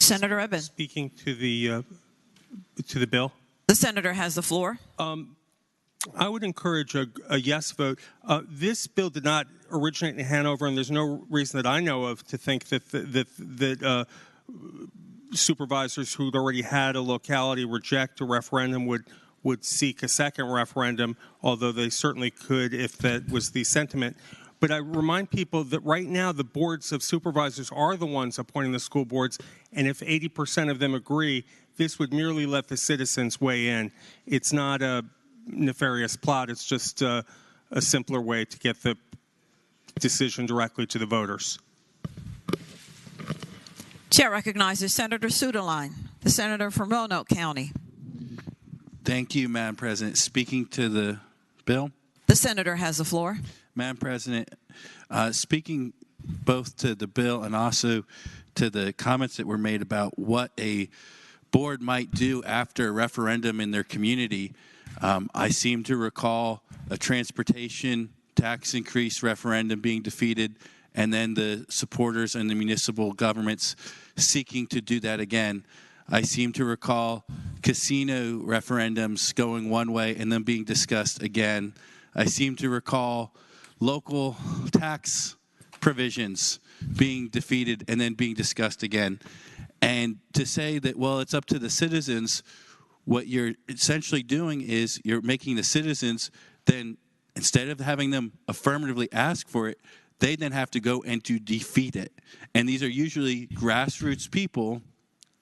Senator Eben. Speaking to the bill. The senator has the floor. I would encourage a yes vote. This bill did not originate in Hanover, and there's no reason that I know of to think that supervisors who'd already had a locality reject a referendum would seek a second referendum, although they certainly could if that was the sentiment. But I remind people that right now the boards of supervisors are the ones appointing the school boards, and if 80% of them agree, this would merely let the citizens weigh in. It's not a nefarious plot. It's just a simpler way to get the decision directly to the voters. Chair recognizes Senator Suderline, the senator from Roanoke County. Thank you, Madam President. Speaking to the bill. The senator has the floor. Madam President, speaking both to the bill and also to the comments that were made about what a board might do after a referendum in their community, I seem to recall a transportation tax increase referendum being defeated, and then the supporters and the municipal governments seeking to do that again. I seem to recall casino referendums going one way and then being discussed again. I seem to recall local tax provisions being defeated and then being discussed again. And to say that, well, it's up to the citizens, what you're essentially doing is you're making the citizens then, instead of having them affirmatively ask for it, they then have to go and to defeat it. And these are usually grassroots people,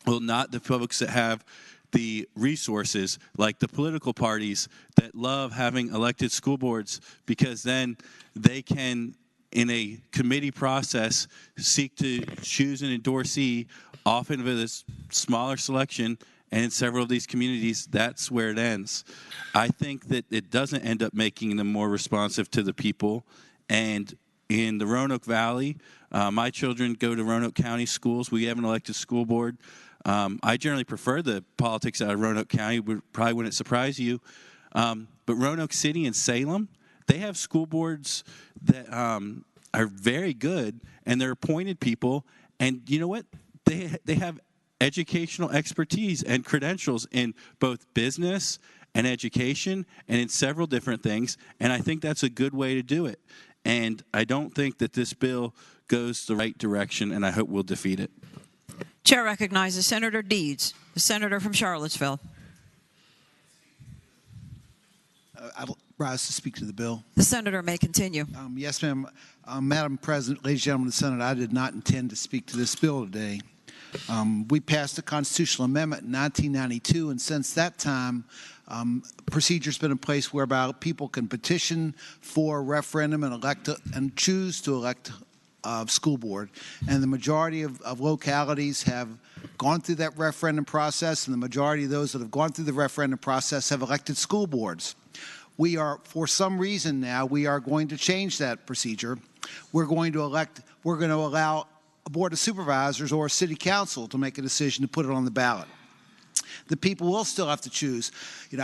well, not the folks that have the resources, like the political parties that love having elected school boards, because then they can, in a committee process, seek to choose an endorsee, often with a smaller selection, and in several of these communities, that's where it ends. I think that it doesn't end up making them more responsive to the people. And in the Roanoke Valley, my children go to Roanoke County schools. We have an elected school board. I generally prefer the politics out of Roanoke County. Probably wouldn't surprise you. But Roanoke City and Salem, they have school boards that are very good, and they're appointed people. And you know what? They have educational expertise and credentials in both business and education and in several different things. And I think that's a good way to do it. And I don't think that this bill goes the right direction, and I hope we'll defeat it. Chair recognizes Senator Deeds, the senator from Charlottesville. I'd rise to speak to the bill. The senator may continue. Yes, ma'am. Madam President, ladies and gentlemen of the Senate, I did not intend to speak to this bill today. We passed a constitutional amendment in 1992, and since that time, procedure's been in place whereby people can petition for a referendum and and choose to elect a school board. And the majority of localities have gone through that referendum process, and the majority of those that have gone through the referendum process have elected school boards. We are, for some reason now, we are going to change that procedure. We're going to allow a board of supervisors or a city council to make a decision to put it on the ballot. The people will still have to choose.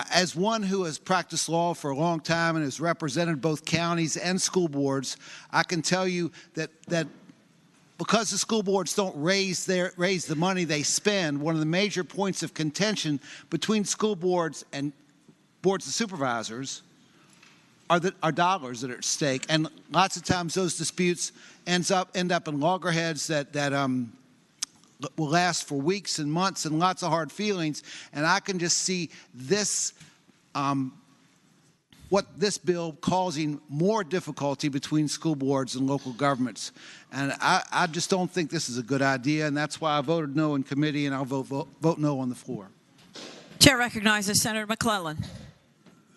As one who has practiced law for a long time and has represented both counties and school boards, I can tell you that because the school boards don't raise the money they spend, one of the major points of contention between school boards and boards of supervisors are dollars that are at stake, and lots of times those disputes end up in loggerheads that will last for weeks and months and lots of hard feelings. And I can just see this, what this bill causing more difficulty between school boards and local governments. And I just don't think this is a good idea, and that's why I voted no in committee, and I'll vote no on the floor. Chair recognizes Senator McClellan,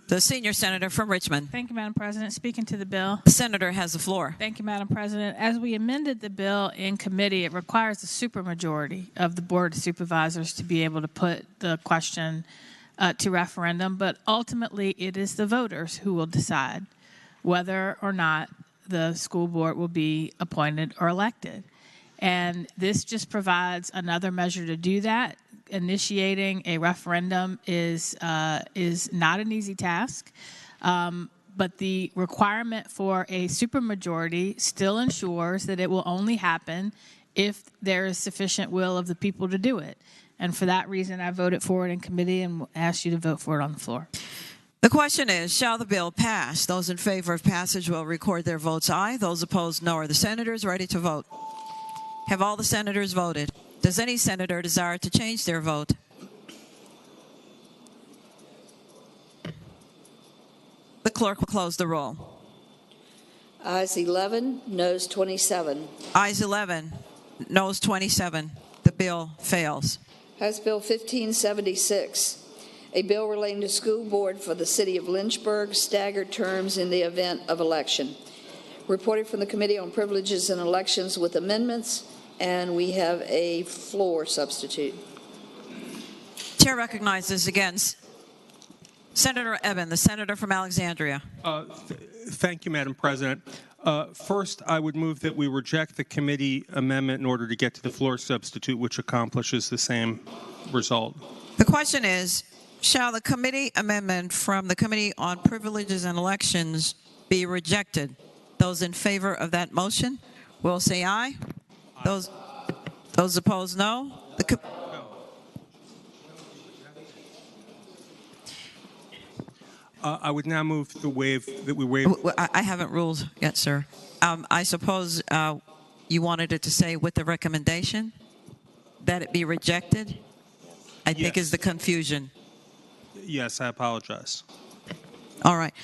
the senior senator from Richmond. Thank you, Madam President. Speaking to the bill. The senator has the floor. Thank you, Madam President. As we amended the bill in committee, it requires a supermajority of the Board of Supervisors to be able to put the question to referendum, but ultimately it is the voters who will decide whether or not the school board will be appointed or elected. And this just provides another measure to do that. Initiating a referendum is not an easy task, but the requirement for a supermajority still ensures that it will only happen if there is sufficient will of the people to do it. And for that reason, I voted for it in committee and ask you to vote for it on the floor. The question is, shall the bill pass? Those in favor of passage will record their votes aye. Those opposed, no. Are the senators ready to vote? Have all the senators voted? Does any senator desire to change their vote? The clerk will close the roll. Ayes 11, noes 27. Ayes 11, noes 27. The bill fails. House Bill 1576, a bill relating to school board for the city of Lynchburg, staggered terms in the event of election. Reported from the Committee on Privileges and Elections with amendments. And we have a floor substitute. Chair recognizes again Senator Eben, the senator from Alexandria. Thank you, Madam President. First, I would move that we reject the committee amendment in order to get to the floor substitute, which accomplishes the same result. The question is, shall the committee amendment from the Committee on Privileges and Elections be rejected? Those in favor of that motion will say aye. Those opposed, no. I would now move that we waive. I haven't ruled yet, sir. I suppose you wanted it to say with the recommendation that it be rejected. I think is the confusion. Yes, I apologize. All right.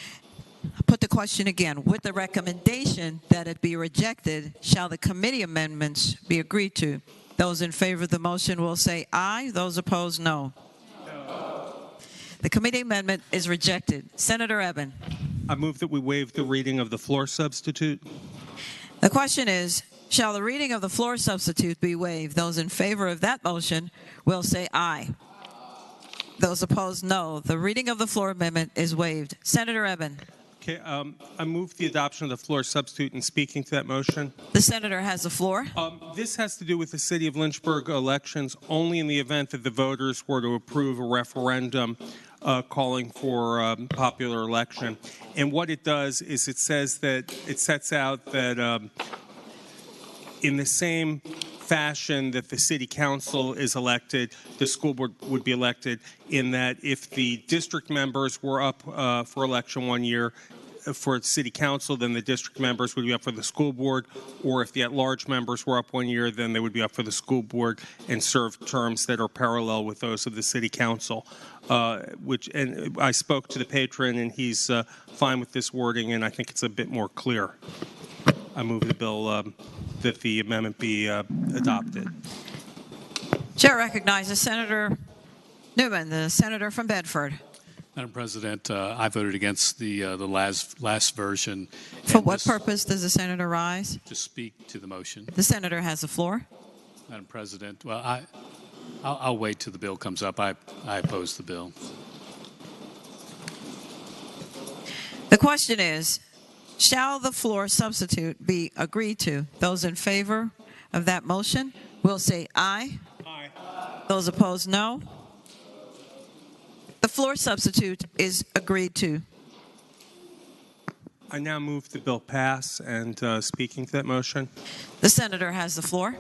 Put the question again. With the recommendation that it be rejected, shall the committee amendments be agreed to? Those in favor of the motion will say aye. Those opposed, no. The committee amendment is rejected. Senator Eben. I move that we waive the reading of the floor substitute. The question is, shall the reading of the floor substitute be waived? Those in favor of that motion will say aye. Those opposed, no. The reading of the floor amendment is waived. Senator Eben. Okay, I move the adoption of the floor substitute and speaking to that motion. The senator has the floor. This has to do with the city of Lynchburg elections only in the event that the voters were to approve a referendum calling for popular election. And what it does is it sets out that in the same fashion that the city council is elected, the school board would be elected, in that if the district members were up for election one year for city council, then the district members would be up for the school board, or if the at-large members were up one year, then they would be up for the school board and serve terms that are parallel with those of the city council. And I spoke to the patron, and he's fine with this wording, and I think it's a bit more clear. I move the bill that the amendment be adopted. Chair recognizes Senator Newman, the senator from Bedford. Madam President, I voted against the last version. For what purpose does the senator rise? To speak to the motion. The senator has the floor. Madam President, well, I'll wait till the bill comes up. I oppose the bill. The question is, shall the floor substitute be agreed to? Those in favor of that motion will say aye. Aye. Those opposed, no. The floor substitute is agreed to. I now move the bill pass, and speaking to that motion. The senator has the floor.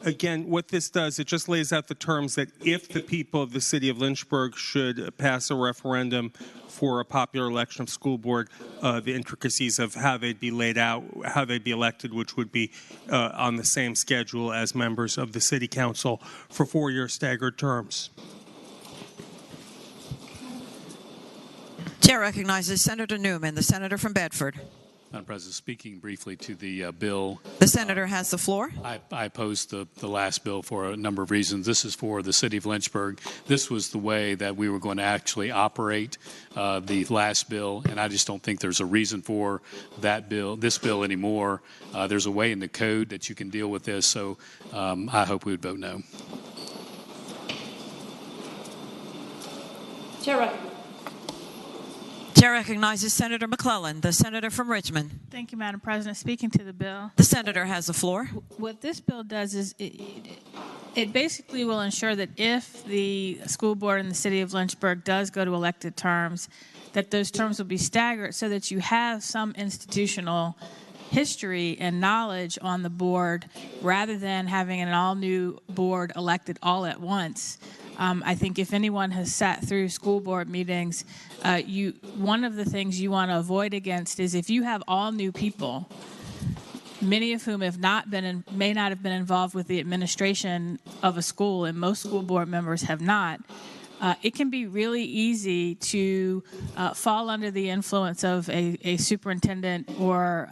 Again, what this does, it just lays out the terms that if the people of the city of Lynchburg should pass a referendum for a popular election of school board, the intricacies of how they'd be laid out, how they'd be elected, which would be on the same schedule as members of the city council for 4-year staggered terms. Chair recognizes Senator Newman, the senator from Bedford. Madam President, speaking briefly to the bill. The senator has the floor. I opposed the last bill for a number of reasons. This is for the city of Lynchburg. This was the way that we were going to actually operate the last bill, and I just don't think there's a reason for this bill anymore. There's a way in the code that you can deal with this, so I hope we would vote no. Chair recognizes Senator McClellan, the senator from Richmond. Thank you, Madam President. Speaking to the bill. The senator has the floor. What this bill does is it basically will ensure that if the school board in the city of Lynchburg does go to elected terms, that those terms will be staggered so that you have some institutional history and knowledge on the board rather than having an all-new board elected all at once. I think if anyone has sat through school board meetings, one of the things you want to avoid against is if you have all new people, many of whom may not have been involved with the administration of a school, and most school board members have not. It can be really easy to fall under the influence of a superintendent or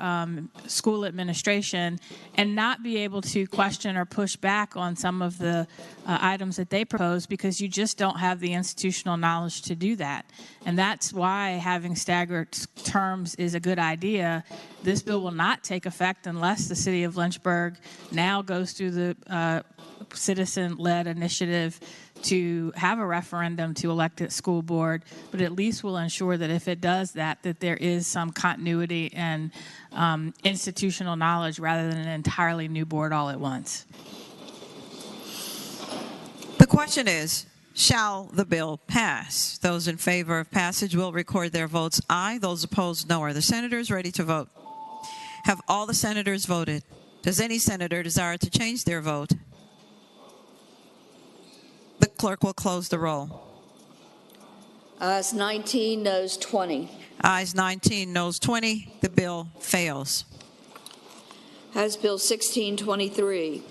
school administration and not be able to question or push back on some of the items that they propose because you just don't have the institutional knowledge to do that. And that's why having staggered terms is a good idea. This bill will not take effect unless the city of Lynchburg now goes through the citizen-led initiative to have a referendum to elect its school board, but at least will ensure that if it does that there is some continuity and institutional knowledge rather than an entirely new board all at once. The question is, shall the bill pass? Those in favor of passage will record their votes aye. Those opposed, no. Are the senators ready to vote? Have all the senators voted? Does any senator desire to change their vote? The clerk will close the roll. Ayes 19, noes 20. Ayes 19, noes 20. The bill fails. House Bill 1623,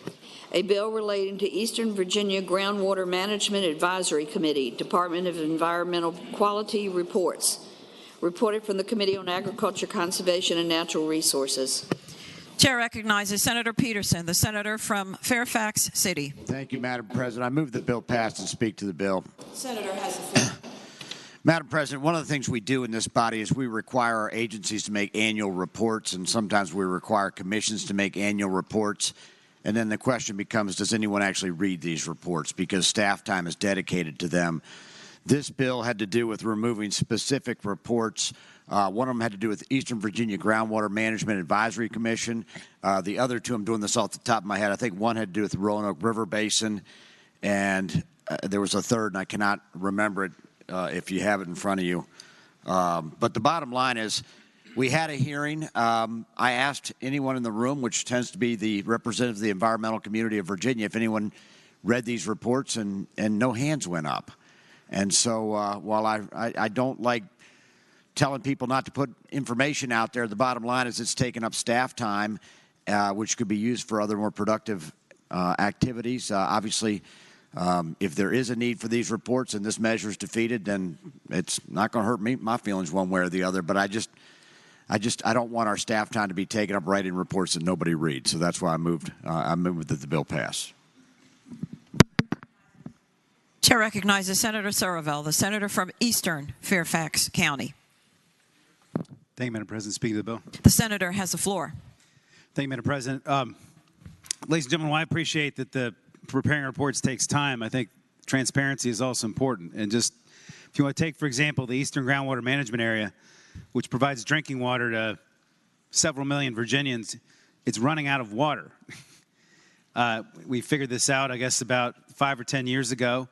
a bill relating to Eastern Virginia Groundwater Management Advisory Committee, Department of Environmental Quality reports. Reported from the Committee on Agriculture, Conservation, and Natural Resources. Chair recognizes Senator Peterson, the senator from Fairfax City. Thank you, Madam President. I move the bill passed and speak to the bill. Senator has the floor. Madam President, one of the things we do in this body is we require our agencies to make annual reports, and sometimes we require commissions to make annual reports. And then the question becomes, does anyone actually read these reports? Because staff time is dedicated to them. This bill had to do with removing specific reports. One of them had to do with Eastern Virginia Groundwater Management Advisory Commission. The other two, I'm doing this off the top of my head, I think one had to do with the Roanoke River Basin, and there was a third, and I cannot remember it if you have it in front of you. But the bottom line is, we had a hearing. I asked anyone in the room, which tends to be the representative of the environmental community of Virginia, if anyone read these reports, and no hands went up. And so while I don't like telling people not to put information out there, the bottom line is it's taken up staff time, which could be used for other more productive activities. Obviously, if there is a need for these reports and this measure is defeated, then it's not going to hurt my feelings one way or the other. But I don't want our staff time to be taken up writing reports that nobody reads. So that's why I moved that the bill pass. Chair recognizes Senator Surville, the senator from Eastern Fairfax County. Thank you, Madam President. Speaking to the bill. The senator has the floor. Thank you, Madam President. Ladies and gentlemen, well, I appreciate that the preparing reports takes time. I think transparency is also important. And just, if you want to take, for example, the Eastern Groundwater Management Area, which provides drinking water to several million Virginians, it's running out of water. We figured this out, I guess, about 5 or 10 years ago.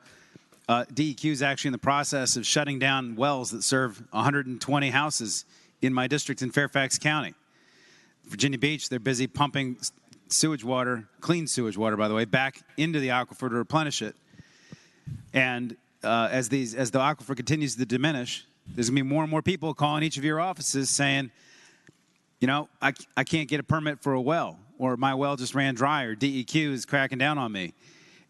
DEQ is actually in the process of shutting down wells that serve 120 houses in my district in Fairfax County. Virginia Beach, they're busy pumping sewage water, clean sewage water, by the way, back into the aquifer to replenish it. And as the aquifer continues to diminish, there's going to be more and more people calling each of your offices saying, you know, I can't get a permit for a well, or my well just ran dry, or DEQ is cracking down on me.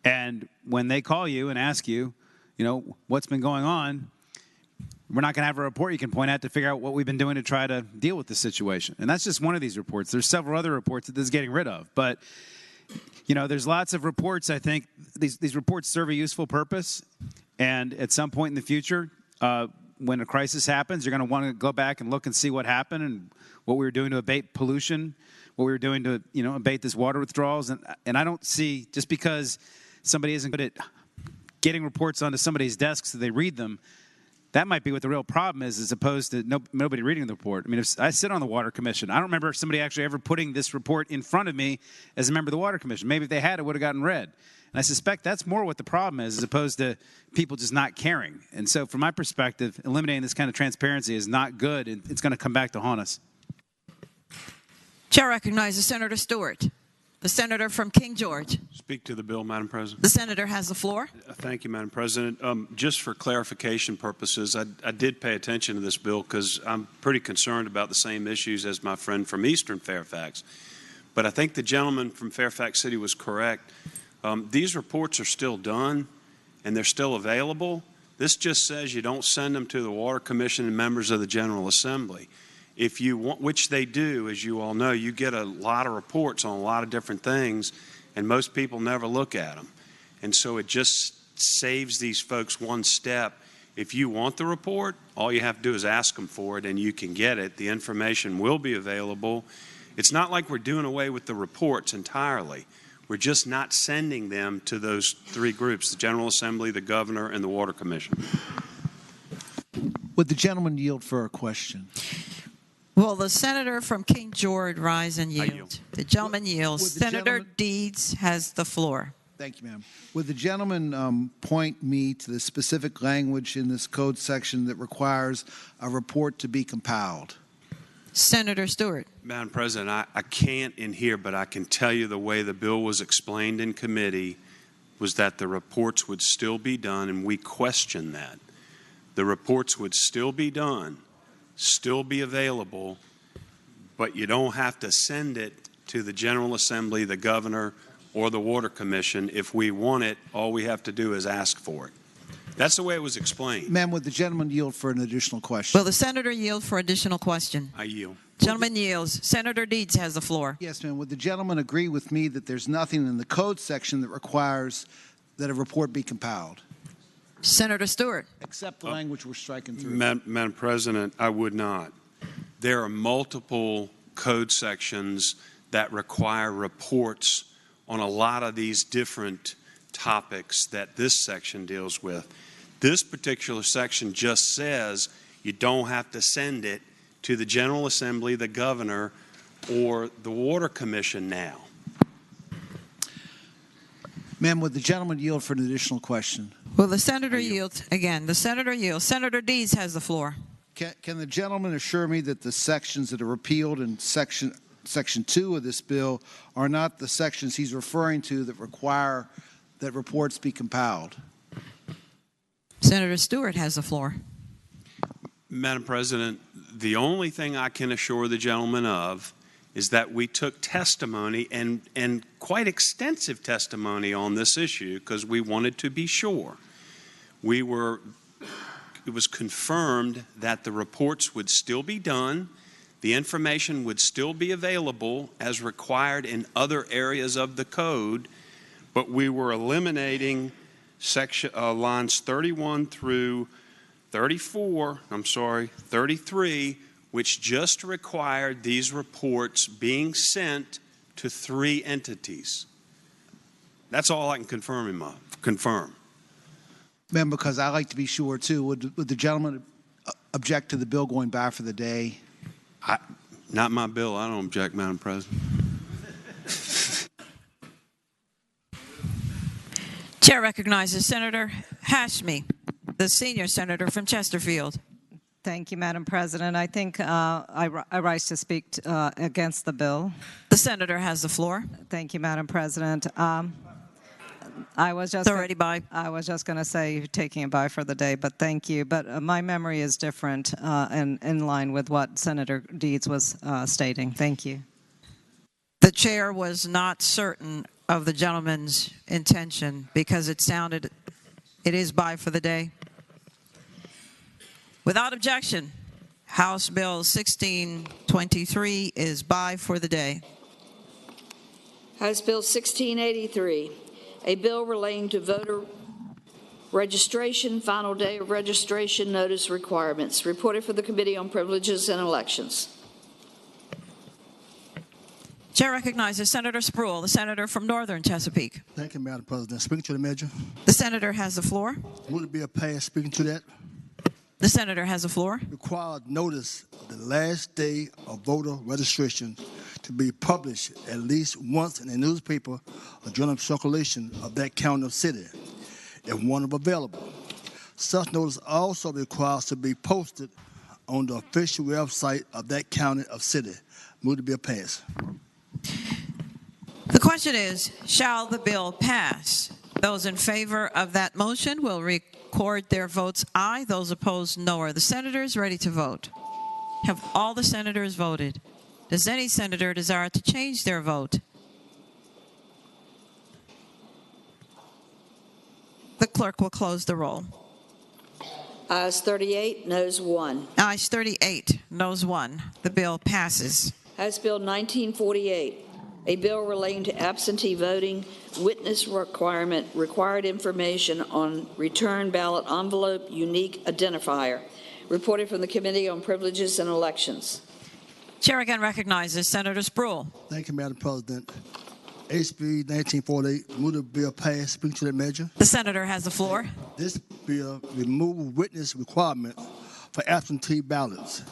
And when they call you and ask you, you know, what's been going on, we're not going to have a report you can point at to figure out what we've been doing to try to deal with the situation. And that's just one of these reports. There's several other reports that this is getting rid of. But, you know, there's lots of reports. I think these reports serve a useful purpose. And at some point in the future, when a crisis happens, you're going to want to go back and look and see what happened and what we were doing to abate pollution, what we were doing to, you know, abate this water withdrawals. And I don't see, just because somebody isn't good at getting reports onto somebody's desk so they read them, that might be what the real problem is, as opposed to nobody reading the report. I mean, if I sit on the Water Commission, I don't remember somebody actually ever putting this report in front of me as a member of the Water Commission. Maybe if they had, it would have gotten read. And I suspect that's more what the problem is, as opposed to people just not caring. And so from my perspective, eliminating this kind of transparency is not good, and it's going to come back to haunt us. Chair recognizes Senator Stewart, the senator from King George. Speak to the bill, Madam President. The senator has the floor. Thank you, Madam President. Just for clarification purposes, I did pay attention to this bill because I'm pretty concerned about the same issues as my friend from Eastern Fairfax. But I think the gentleman from Fairfax City was correct. These reports are still done, and they're still available. This just says you don't send them to the Water Commission and members of the General Assembly. If you want, which they do, as you all know, you get a lot of reports on a lot of different things, and most people never look at them. And so it just saves these folks one step. If you want the report, all you have to do is ask them for it, and you can get it. The information will be available. It's not like we're doing away with the reports entirely. We're just not sending them to those three groups, the General Assembly, the Governor, and the Water Commission. Would the gentleman yield for a question? Will the senator from King George rise and yield? The gentleman yields. Senator Deeds has the floor. Thank you, ma'am. Would the gentleman point me to the specific language in this code section that requires a report to be compiled? Senator Stewart. Madam President, I can't in here, but I can tell you the way the bill was explained in committee was that the reports would still be done, and we question that. The reports would still be done, still be available, but you don't have to send it to the General Assembly, the Governor, or the Water Commission. If we want it, all we have to do is ask for it. That's the way it was explained. Ma'am, would the gentleman yield for an additional question? Will the senator yield for additional question? I yield. Gentleman yields. Senator Deeds has the floor. Yes, ma'am. Would the gentleman agree with me that there's nothing in the code section that requires that a report be compiled? Senator Stewart. Except the language we're striking through. Madam President, I would not. There are multiple code sections that require reports on a lot of these different topics that this section deals with. This particular section just says you don't have to send it to the General Assembly, the Governor, or the Water Commission now. Ma'am, would the gentleman yield for an additional question? Will the senator yield? Again, the senator yields. Senator Deeds has the floor. Can the gentleman assure me that the sections that are repealed in Section 2 of this bill are not the sections he's referring to that require that reports be compiled? Senator Stewart has the floor. Madam President, the only thing I can assure the gentleman of is that we took testimony and quite extensive testimony on this issue because we wanted to be sure. It was confirmed that the reports would still be done, the information would still be available as required in other areas of the code, but we were eliminating lines 31 through 33, which just required these reports being sent to 3 entities. That's all I can confirm. Ma'am, because I like to be sure too, would the gentleman object to the bill going by for the day? Not my bill. I don't object, Madam President. Chair recognizes Senator Hashmi, the senior senator from Chesterfield. Thank you, Madam President. I think I rise to speak against the bill. The senator has the floor. Thank you, Madam President. I was just already by. I was just going to say you're taking it by for the day, but thank you. But my memory is different and in line with what Senator Deeds was stating. Thank you. The chair was not certain of the gentleman's intention because it sounded, it is by for the day. Without objection, House Bill 1623 is by for the day. House Bill 1683, a bill relating to voter registration, final day of registration notice requirements, reported for the Committee on Privileges and Elections. Chair recognizes Senator Spruill, the senator from Northern Chesapeake. Thank you, Madam President. Speaking to the measure. The senator has the floor. Would it be a pass speaking to that? The senator has the floor. Required notice of the last day of voter registration to be published at least once in a newspaper or journal circulation of that county or city, if one is available. Such notice also requires to be posted on the official website of that county or city. Would it be a pass? The question is, shall the bill pass? Those in favor of that motion will record their votes aye. Those opposed, no. Are the senators ready to vote? Have all the senators voted? Does any senator desire to change their vote? The clerk will close the roll. Ayes 38, noes 1. Ayes 38, noes 1. The bill passes. House Bill 1948, a bill relating to absentee voting, witness requirement, required information on return ballot envelope, unique identifier, reported from the Committee on Privileges and Elections. Chair again recognizes Senator Spruill. Thank you, Madam President. HB 1948, would it be a pass speaking to that measure? The senator has the floor. This bill removes witness requirement for absentee ballots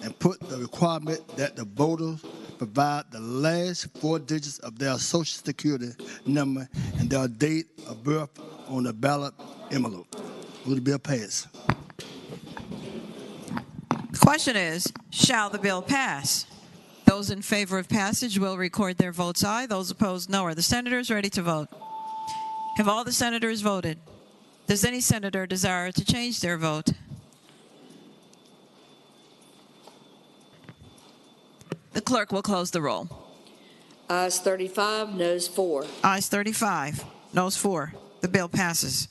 and put the requirement that the voters provide the last 4 digits of their Social Security number and their date of birth on the ballot envelope. Would it be a pass? The question is, shall the bill pass? Those in favor of passage will record their votes aye. Those opposed, no. Are the senators ready to vote? Have all the senators voted? Does any senator desire to change their vote? The clerk will close the roll. Ayes 35, noes 4. Ayes 35, noes 4. The bill passes.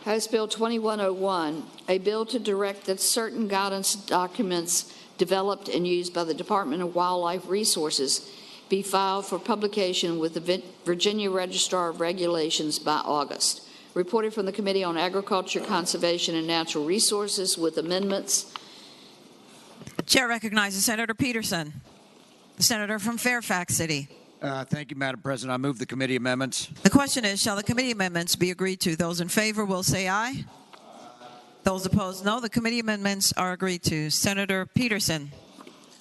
House Bill 2101, a bill to direct that certain guidance documents developed and used by the Department of Wildlife Resources be filed for publication with the Virginia Registrar of Regulations by August. Reported from the Committee on Agriculture, Conservation, and Natural Resources with amendments. Chair recognizes Senator Peterson, the senator from Fairfax City. Thank you, Madam President. I move the committee amendments. The question is, shall the committee amendments be agreed to? Those in favor will say aye. Those opposed, no. The committee amendments are agreed to. Senator Peterson.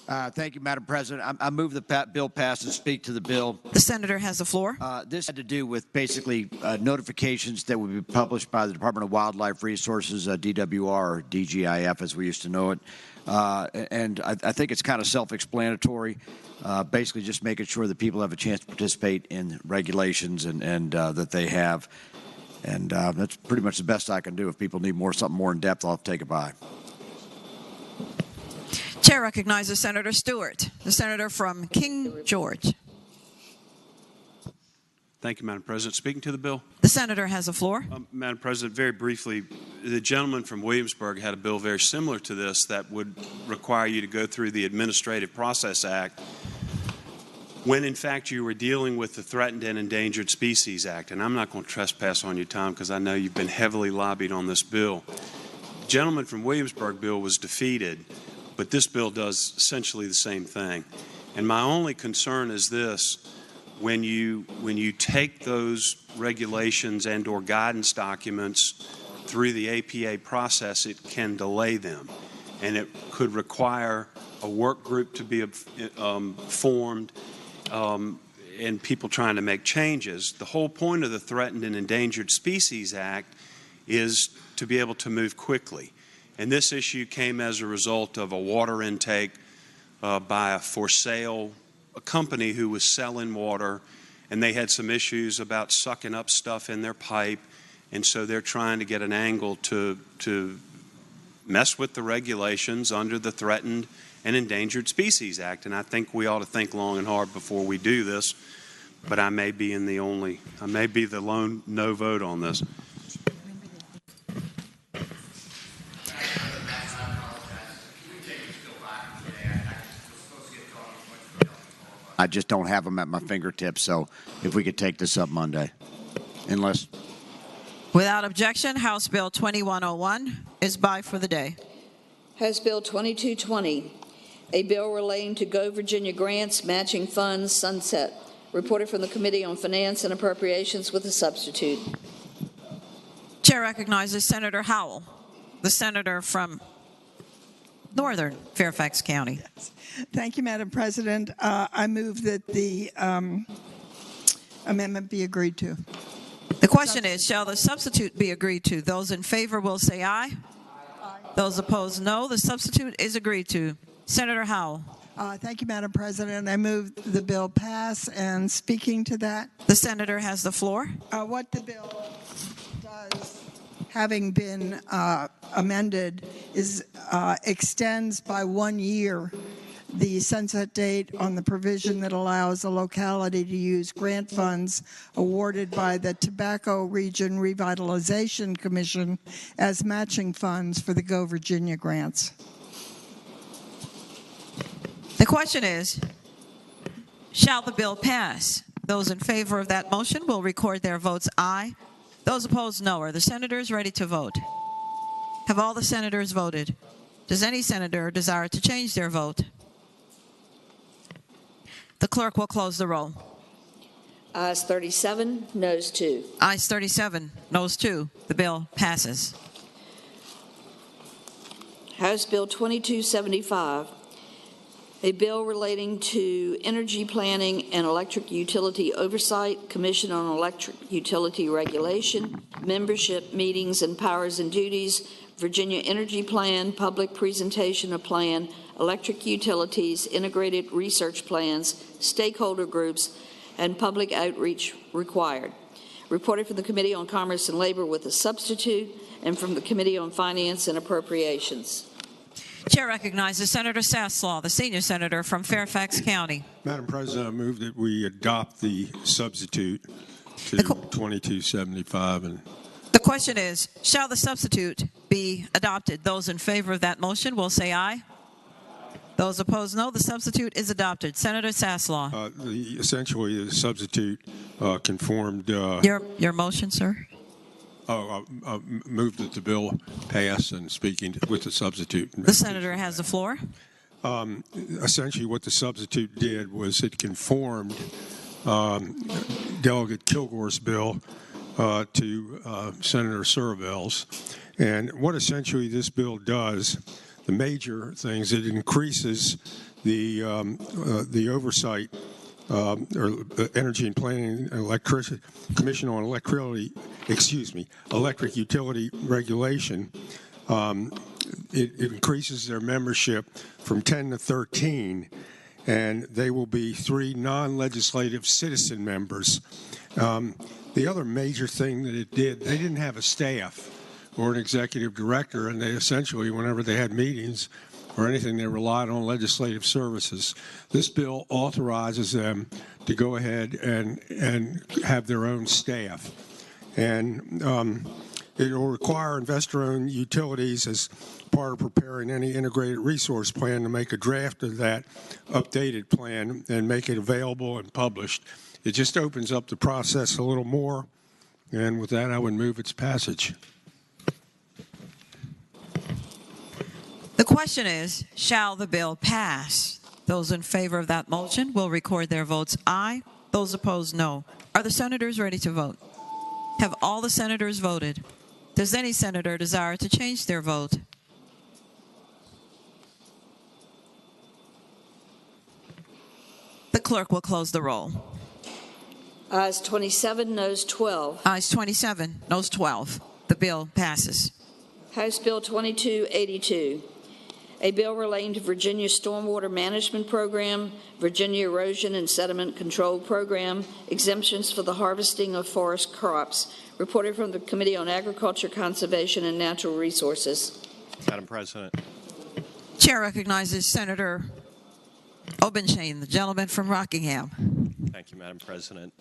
Thank you, Madam President. I move the bill pass and speak to the bill. The senator has the floor. This had to do with basically notifications that would be published by the Department of Wildlife Resources, DWR, or DGIF as we used to know it. And I think it's kind of self-explanatory. Basically just making sure that people have a chance to participate in regulations and that they have. And that's pretty much the best I can do. If people need something more in depth, I'll take it by. Chair recognizes Senator Stewart, the senator from King George. Thank you, Madam President. Speaking to the bill. The senator has the floor. Madam President, very briefly, the gentleman from Williamsburg had a bill very similar to this that would require you to go through the Administrative Process Act. when in fact you were dealing with the Threatened and Endangered Species Act. And I'm not going to trespass on your time because I know you've been heavily lobbied on this bill. The gentleman from Williamsburg bill was defeated, but this bill does essentially the same thing. And my only concern is this: when you take those regulations and or guidance documents through the APA process, it can delay them, and it could require a work group to be formed and people trying to make changes. The whole point of the Threatened and Endangered Species Act is to be able to move quickly. And this issue came as a result of a water intake by a for sale company who was selling water, and they had some issues about sucking up stuff in their pipe, and so they're trying to get an angle to mess with the regulations under the Threatened and Endangered Species Act. And I think we ought to think long and hard before we do this, but I may be the lone no vote on this. I just don't have them at my fingertips, so if we could take this up Monday, unless... Without objection, House Bill 2101 is by for the day. House Bill 2220, a bill relating to Go Virginia grants, matching funds, sunset. Reported from the Committee on Finance and Appropriations with a substitute. Chair recognizes Senator Howell, the senator from northern Fairfax County. Yes. Thank you, Madam President. I move that the amendment be agreed to. The question is, shall the substitute be agreed to? Those in favor will say aye. Aye. Those opposed, no. The substitute is agreed to. Senator Howell. Thank you, Madam President. I move the bill pass, and speaking to that. The senator has the floor. What the bill does, having been amended, is extends by 1 year the sunset date on the provision that allows a locality to use grant funds awarded by the Tobacco Region Revitalization Commission as matching funds for the Go Virginia grants. The question is, shall the bill pass? Those in favor of that motion will record their votes aye. Those opposed, no. Are the senators ready to vote? Have all the senators voted? Does any senator desire to change their vote? The clerk will close the roll. Ayes 37, noes 2. Ayes 37, noes 2. The bill passes. House Bill 2275, a bill relating to energy planning and electric utility oversight, Commission on Electric Utility Regulation, membership, meetings, and powers and duties, Virginia Energy Plan, public presentation of plan, electric utilities, integrated research plans, stakeholder groups, and public outreach required. Reported from the Committee on Commerce and Labor with a substitute, and from the Committee on Finance and Appropriations. Chair recognizes Senator Sasslaw, the senior senator from Fairfax County. Madam President, I move that we adopt the substitute to 2275. And the question is, shall the substitute be adopted? Those in favor of that motion will say aye. Those opposed, no. The substitute is adopted. Senator Sasslaw. Essentially, the substitute conformed. Your motion, sir? Move that the bill pass, and speaking with the substitute. The senator has the floor. Essentially, what the substitute did was it conformed Delegate Kilgore's bill to Senator Surville's. And what essentially this bill does, the major things, it increases the oversight or Energy and Planning and Commission on Electric Utility Regulation. It increases their membership from 10 to 13, and they will be 3 non-legislative citizen members. The other major thing that it did, they didn't have a staff or an executive director, and they essentially, whenever they had meetings or anything, they relied on legislative services. This bill authorizes them to go ahead and have their own staff. And It will require investor-owned utilities as part of preparing any integrated resource plan to make a draft of that updated plan and make it available and published. It just opens up the process a little more, and with that, I would move its passage. The question is, shall the bill pass? Those in favor of that motion will record their votes aye. Those opposed, no. Are the senators ready to vote? Have all the senators voted? Does any senator desire to change their vote? The clerk will close the roll. Ayes 27, noes 12. Ayes 27, noes 12. The bill passes. House Bill 2282, a bill relating to Virginia Stormwater Management Program, Virginia Erosion and Sediment Control Program, exemptions for the harvesting of forest crops, reported from the Committee on Agriculture, Conservation, and Natural Resources. Madam President. Chair recognizes Senator Obenshain, the gentleman from Rockingham. Thank you, Madam President.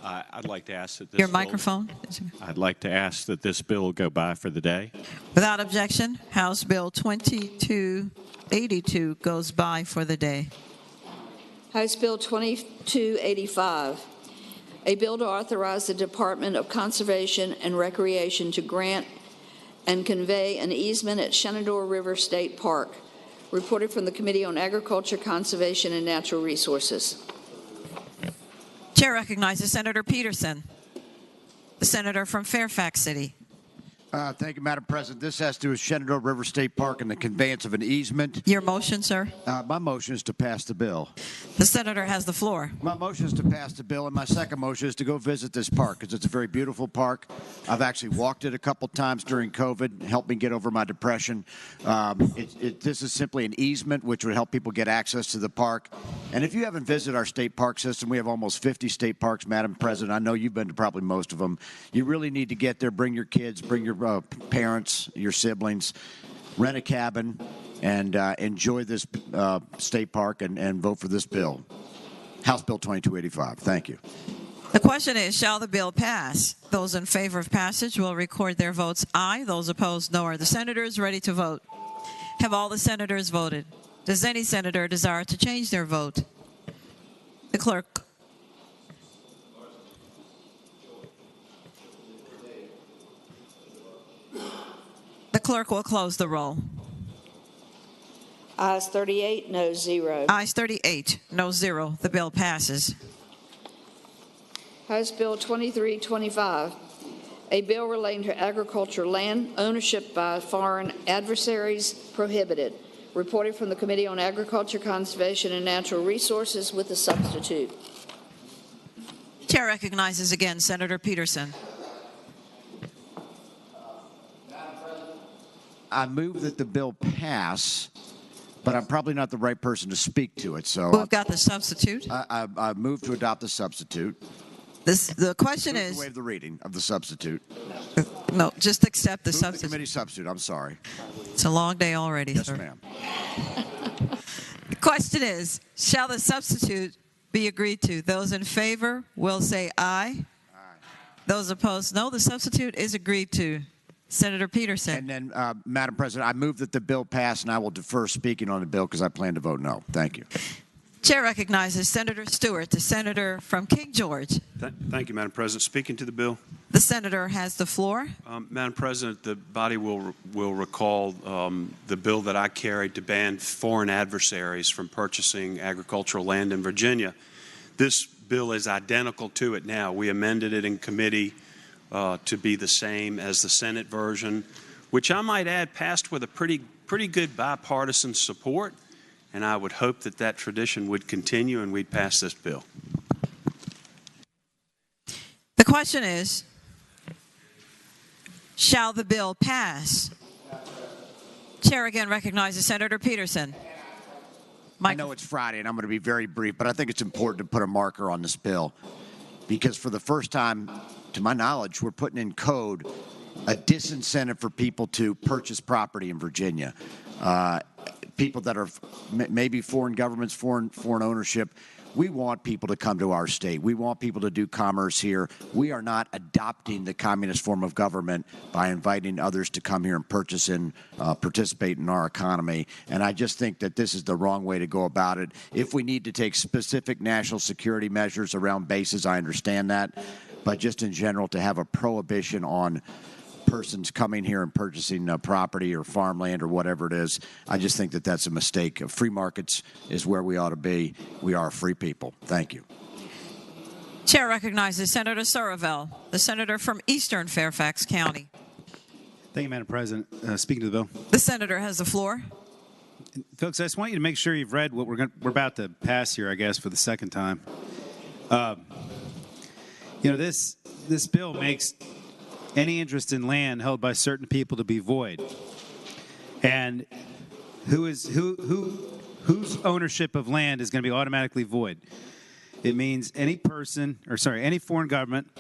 I'd like to ask that this Your microphone. I'd like to ask that this bill go by for the day. Without objection, House Bill 2282 goes by for the day. House Bill 2285, a bill to authorize the Department of Conservation and Recreation to grant and convey an easement at Shenandoah River State Park, reported from the Committee on Agriculture, Conservation, and Natural Resources. Chair recognizes Senator Peterson, the senator from Fairfax City. Thank you, Madam President. This has to do with Shenandoah River State Park and the conveyance of an easement. Your motion, sir? My motion is to pass the bill. The senator has the floor. My motion is to pass the bill, and my second motion is to go visit this park because it's a very beautiful park. I've actually walked it a couple times during COVID, helped me get over my depression. This is simply an easement which would help people get access to the park. And if you haven't visited our state park system, we have almost 50 state parks, Madam President. I know you've been to probably most of them. You really need to get there, bring your kids, bring your parents, your siblings, rent a cabin, and enjoy this state park and vote for this bill. House Bill 2285. Thank you. The question is, shall the bill pass? Those in favor of passage will record their votes aye. Those opposed, no. Are the senators ready to vote? Have all the senators voted? Does any senator desire to change their vote? The clerk. The clerk will close the roll. Ayes 38, noes 0. Ayes 38, no 0. The bill passes. House Bill 2325, a bill relating to agriculture land ownership by foreign adversaries prohibited, reported from the Committee on Agriculture, Conservation, and Natural Resources with a substitute. Chair recognizes again Senator Peterson. I move that the bill pass, but I'm probably not the right person to speak to it. So we've got the substitute. I move to adopt the substitute. The question is to waive the reading of the substitute. No, just accept the Move substitute. The committee substitute. I'm sorry. It's a long day already, yes, sir. ma'am. The question is, shall the substitute be agreed to? Those in favor will say aye. Aye. Those opposed, no. The substitute is agreed to. Senator Peterson. And then, Madam President, I move that the bill pass, and I will defer speaking on the bill because I plan to vote no. Thank you. Chair recognizes Senator Stewart, the senator from King George. Thank you, Madam President. Speaking to the bill. The senator has the floor. Madam President, the body will recall the bill that I carried to ban foreign adversaries from purchasing agricultural land in Virginia. This bill is identical to it now. We amended it in committee to be the same as the Senate version, which I might add passed with a pretty good bipartisan support, and I would hope that that tradition would continue and we'd pass this bill. The question is, shall the bill pass? Chair again recognizes Senator Peterson. I know it's Friday, and I'm going to be very brief, but I think it's important to put a marker on this bill because for the first time, to my knowledge, we're putting in code a disincentive for people to purchase property in Virginia. People that are maybe foreign governments, foreign ownership. we want people to come to our state. We want people to do commerce here. We are not adopting the communist form of government by inviting others to come here and purchase and participate in our economy. And I just think that this is the wrong way to go about it. If we need to take specific national security measures around bases, I understand that. But just in general, to have a prohibition on persons coming here and purchasing property or farmland or whatever it is, I just think that that's a mistake. Free markets is where we ought to be. We are a free people. Thank you. Chair recognizes Senator Surreville, the senator from Eastern Fairfax County. Thank you, Madam President. Speaking to the bill. The senator has the floor. Folks, I just want you to make sure you've read what we're about to pass here, I guess, for the second time. This bill makes any interest in land held by certain people to be void. And whose ownership of land is going to be automatically void? It means any foreign government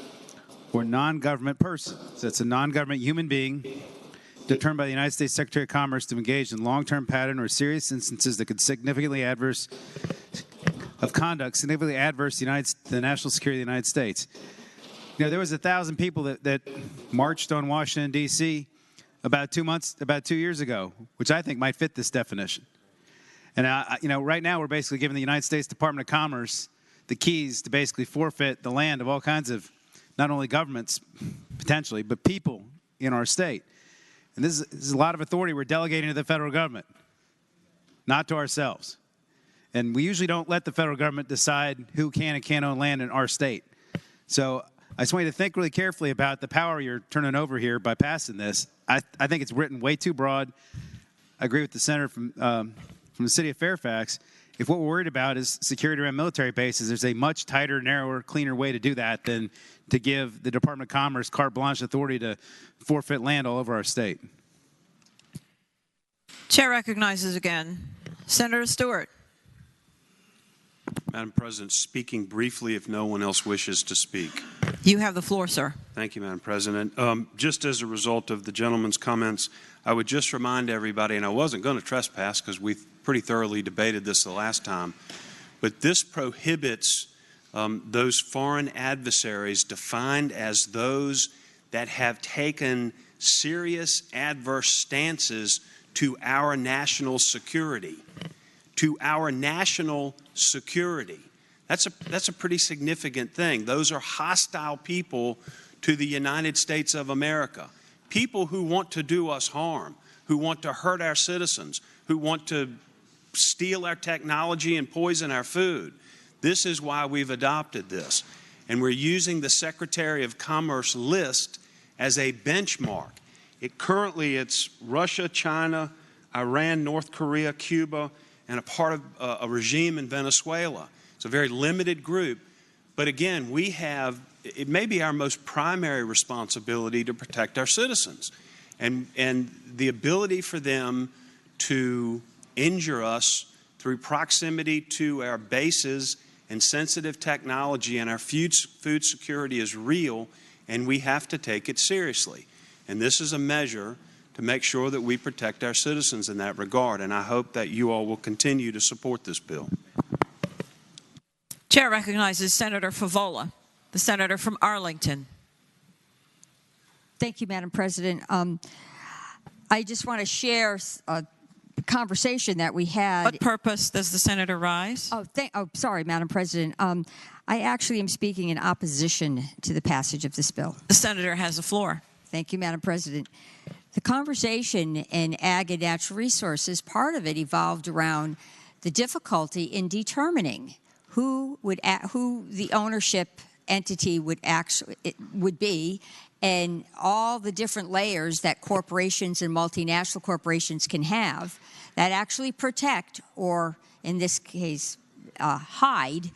or non-government person. So it's a non-government human being determined by the United States Secretary of Commerce to engage in long-term pattern or serious instances that could significantly adverse to the national security of the United States. There was 1,000 people that marched on Washington, D.C. about 2 years ago, which I think might fit this definition. And, right now we're basically giving the United States Department of Commerce the keys to basically forfeit the land of all kinds of, not only governments, potentially, but people in our state. And this is a lot of authority we're delegating to the federal government, not to ourselves. And we usually don't let the federal government decide who can and can't own land in our state. So I just want you to think really carefully about the power you're turning over here by passing this. I think it's written way too broad. I agree with the senator from the city of Fairfax. If what we're worried about is security around military bases, there's a much tighter, narrower, cleaner way to do that than to give the Department of Commerce carte blanche authority to forfeit land all over our state. Chair recognizes again Senator Stewart. Madam President, speaking briefly if no one else wishes to speak. You have the floor, sir. Thank you, Madam President. Just as a result of the gentleman's comments, I would just remind everybody, and I wasn't going to trespass because we pretty thoroughly debated this the last time, but this prohibits those foreign adversaries defined as those that have taken serious adverse stances to our national security. To our national security. That's a pretty significant thing. Those are hostile people to the United States of America. People who want to do us harm, who want to hurt our citizens, who want to steal our technology and poison our food. This is why we've adopted this. And we're using the Secretary of Commerce list as a benchmark. Currently it's Russia, China, Iran, North Korea, Cuba, and a part of a regime in Venezuela. It's a very limited group. But again, it may be our most primary responsibility to protect our citizens. And the ability for them to injure us through proximity to our bases and sensitive technology and our food security is real, and we have to take it seriously. And this is a measure to make sure that we protect our citizens in that regard. And I hope that you all will continue to support this bill. Chair recognizes Senator Favola, the senator from Arlington. Thank you, Madam President. I just want to share a conversation that we had. What purpose does the senator rise? Sorry, Madam President. I actually am speaking in opposition to the passage of this bill. The senator has the floor. Thank you, Madam President. The conversation in Ag and Natural Resources, part of it evolved around the difficulty in determining who the ownership entity would be, and all the different layers that corporations and multinational corporations can have that actually protect, or in this case, hide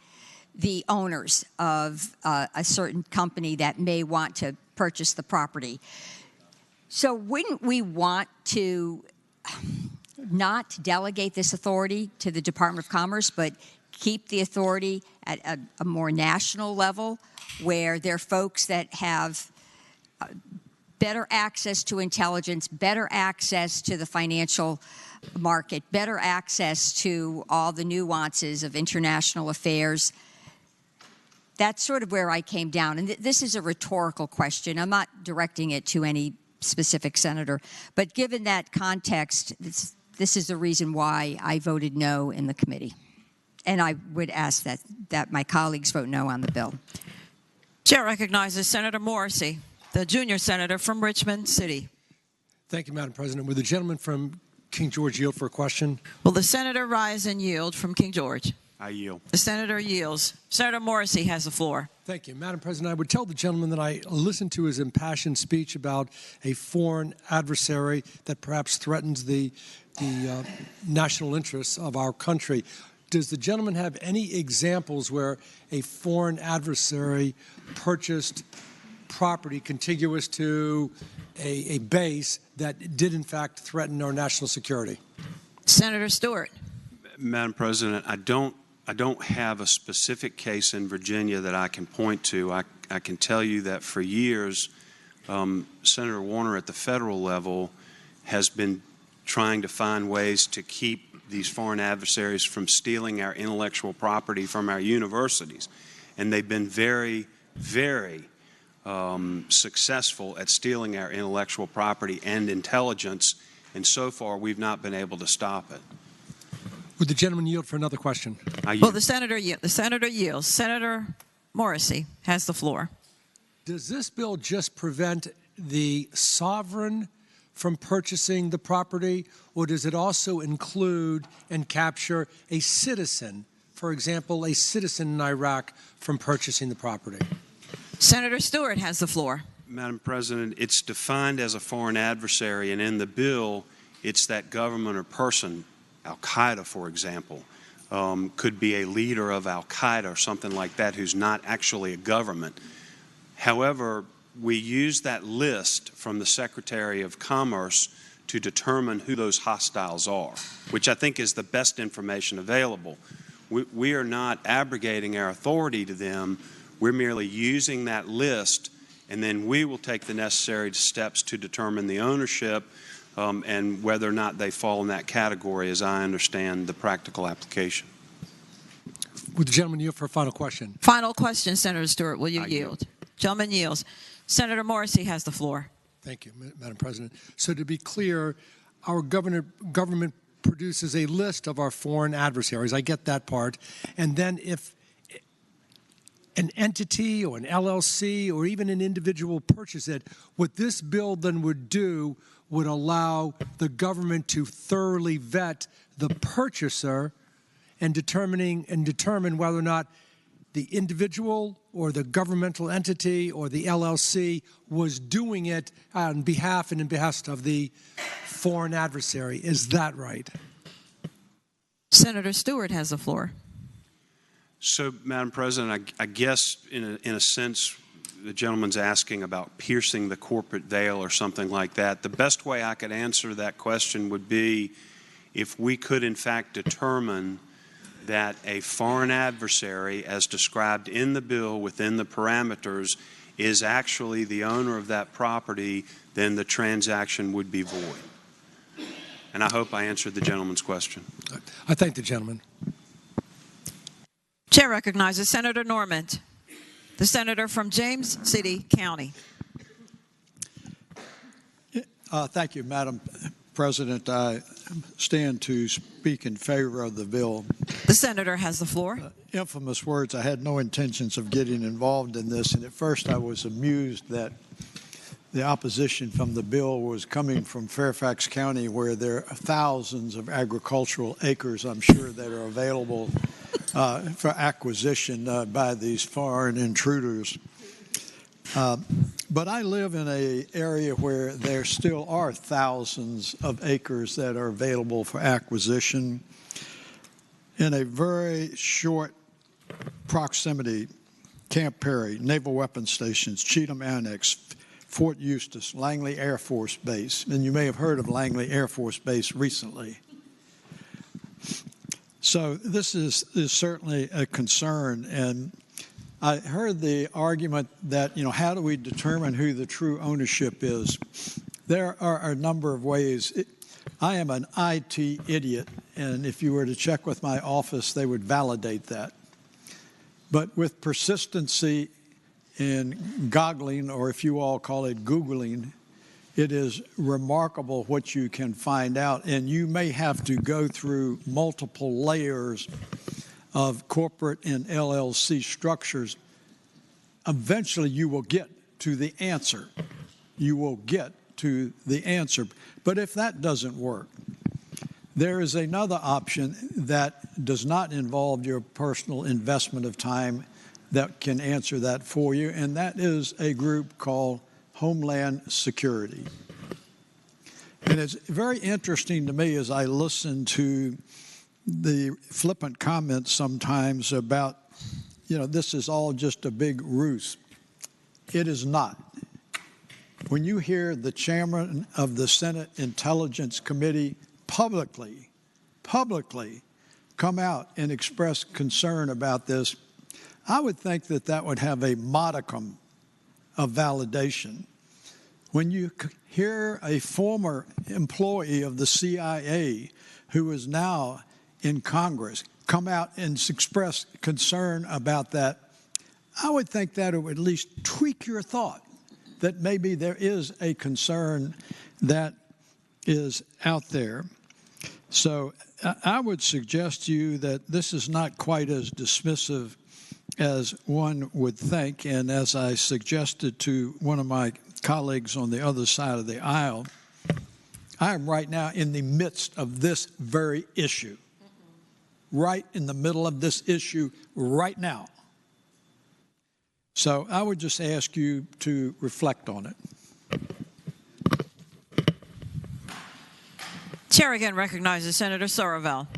the owners of a certain company that may want to purchase the property. So wouldn't we want to not delegate this authority to the Department of Commerce, but keep the authority at a more national level where there are folks that have better access to intelligence, better access to the financial market, better access to all the nuances of international affairs. That's sort of where I came down. And this is a rhetorical question. I'm not directing it to any specific senator. But given that context, this is the reason why I voted no in the committee. And I would ask that my colleagues vote no on the bill. Chair recognizes Senator Morrissey, the junior senator from Richmond City. Thank you, Madam President. Would the gentleman from King George yield for a question? Will the senator rise and yield from King George? I yield. The senator yields. Senator Morrissey has the floor. Thank you. Madam President, I would tell the gentleman that I listened to his impassioned speech about a foreign adversary that perhaps threatens the national interests of our country. Does the gentleman have any examples where a foreign adversary purchased property contiguous to a base that did in fact threaten our national security? Senator Stewart. Madam President, I don't have a specific case in Virginia that I can point to. I can tell you that for years, Senator Warner at the federal level has been trying to find ways to keep these foreign adversaries from stealing our intellectual property from our universities. And they've been very, very successful at stealing our intellectual property and intelligence. And so far, we've not been able to stop it. Would the gentleman yield for another question? Well, the senator yields. Senator Morrissey has the floor. Does this bill just prevent the sovereign from purchasing the property, or does it also include and capture a citizen, for example, a citizen in Iraq, from purchasing the property? Senator Stewart has the floor. Madam President, it's defined as a foreign adversary, and in the bill, it's that government or person, Al-Qaeda, for example, could be a leader of Al-Qaeda or something like that who's not actually a government. However, we use that list from the Secretary of Commerce to determine who those hostiles are, which I think is the best information available. We are not abrogating our authority to them. We're merely using that list, and then we will take the necessary steps to determine the ownership and whether or not they fall in that category, as I understand the practical application. Would the gentleman yield for a final question? Final question, Senator Stewart. Will you yield? Gentleman yields. Senator Morrissey has the floor. Thank you, Madam President. So to be clear, our government produces a list of our foreign adversaries. I get that part. And then if an entity or an LLC or even an individual purchase it, what this bill then would do would allow the government to thoroughly vet the purchaser and determine whether or not the individual or the governmental entity or the LLC was doing it on behalf and in behest of the foreign adversary. Is that right? Senator Stewart has the floor. So, Madam President, I guess in a sense, the gentleman's asking about piercing the corporate veil or something like that. The best way I could answer that question would be if we could, in fact, determine that a foreign adversary, as described in the bill within the parameters, is actually the owner of that property, then the transaction would be void. And I hope I answered the gentleman's question. I thank the gentleman. Chair recognizes Senator Normand, the senator from James City County. Thank you, Madam President. I stand to speak in favor of the bill. The senator has the floor. Infamous words. I had no intentions of getting involved in this, and at first I was amused that the opposition from the bill was coming from Fairfax County, where there are thousands of agricultural acres, I'm sure, that are available for acquisition by these foreign intruders. But I live in an area where there still are thousands of acres that are available for acquisition. In a very short proximity, Camp Perry, Naval Weapons Stations, Cheatham Annex, Fort Eustis, Langley Air Force Base, and you may have heard of Langley Air Force Base recently. So this is certainly a concern, and I heard the argument that, how do we determine who the true ownership is? There are a number of ways. I am an IT idiot, and if you were to check with my office, they would validate that. But with persistency in goggling, or if you all call it Googling, it is remarkable what you can find out. And you may have to go through multiple layers of corporate and LLC structures. Eventually, you will get to the answer. You will get to the answer. But if that doesn't work, there is another option that does not involve your personal investment of time that can answer that for you, and that is a group called Homeland Security. And it's very interesting to me as I listen to the flippant comments sometimes about, this is all just a big ruse. It is not. When you hear the chairman of the Senate Intelligence Committee publicly come out and express concern about this, I would think that that would have a modicum of validation. When you hear a former employee of the CIA who is now in Congress come out and express concern about that, I would think that it would at least tweak your thought that maybe there is a concern that is out there. So I would suggest to you that this is not quite as dismissive as one would think. And as I suggested to one of my colleagues on the other side of the aisle, I am right now in the midst of this very issue, right in the middle of this issue right now. So I would just ask you to reflect on it. Chair again recognizes Senator Sorovell.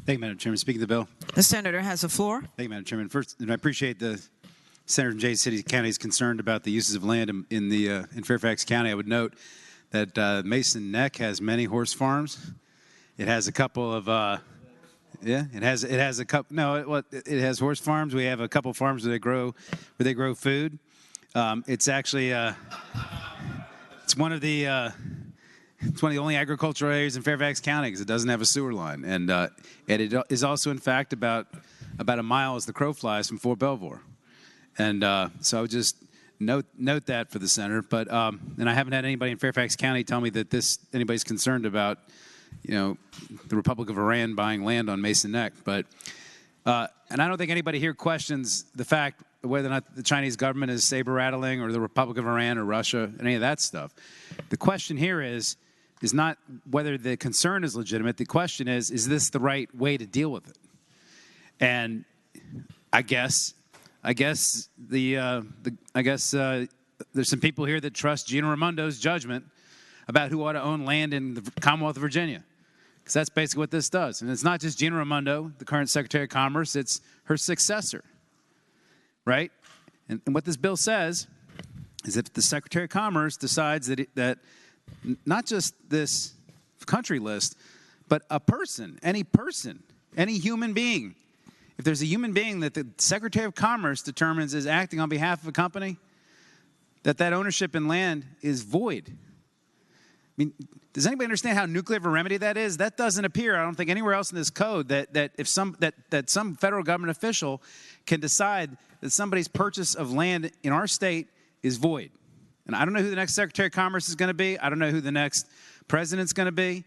Thank you, Madam Chairman. Speaking of the bill. The senator has the floor. Thank you, Madam Chairman. First, and I appreciate the Senator from Jay City County is concerned about the uses of land in Fairfax County. I would note that Mason Neck has many horse farms. It has a couple of it has a couple. No, it has horse farms. We have a couple farms where they grow food. It's actually it's one of the only agricultural areas in Fairfax County because it doesn't have a sewer line, and it is also, in fact, about a mile as the crow flies from Fort Belvoir, and so I would just note that for the senator. But and I haven't had anybody in Fairfax County tell me that anybody's concerned about the Republic of Iran buying land on Mason Neck, but and I don't think anybody here questions the fact whether or not the Chinese government is saber rattling or the Republic of Iran or Russia, any of that stuff. The question here is not whether the concern is legitimate. The question is this the right way to deal with it? And I guess there's some people here that trust Gina Raimondo's judgment about who ought to own land in the Commonwealth of Virginia, because that's basically what this does. And it's not just Gina Raimondo, the current Secretary of Commerce; it's her successor, right? And what this bill says is if the Secretary of Commerce decides that not just this country list, but a person, any human being, if there's a human being that the Secretary of Commerce determines is acting on behalf of a company, that ownership in land is void. I mean, does anybody understand how nuclear of a remedy that is? That doesn't appear, I don't think, anywhere else in this code that some federal government official can decide that somebody's purchase of land in our state is void. And I don't know who the next Secretary of Commerce is going to be. I don't know who the next president's going to be.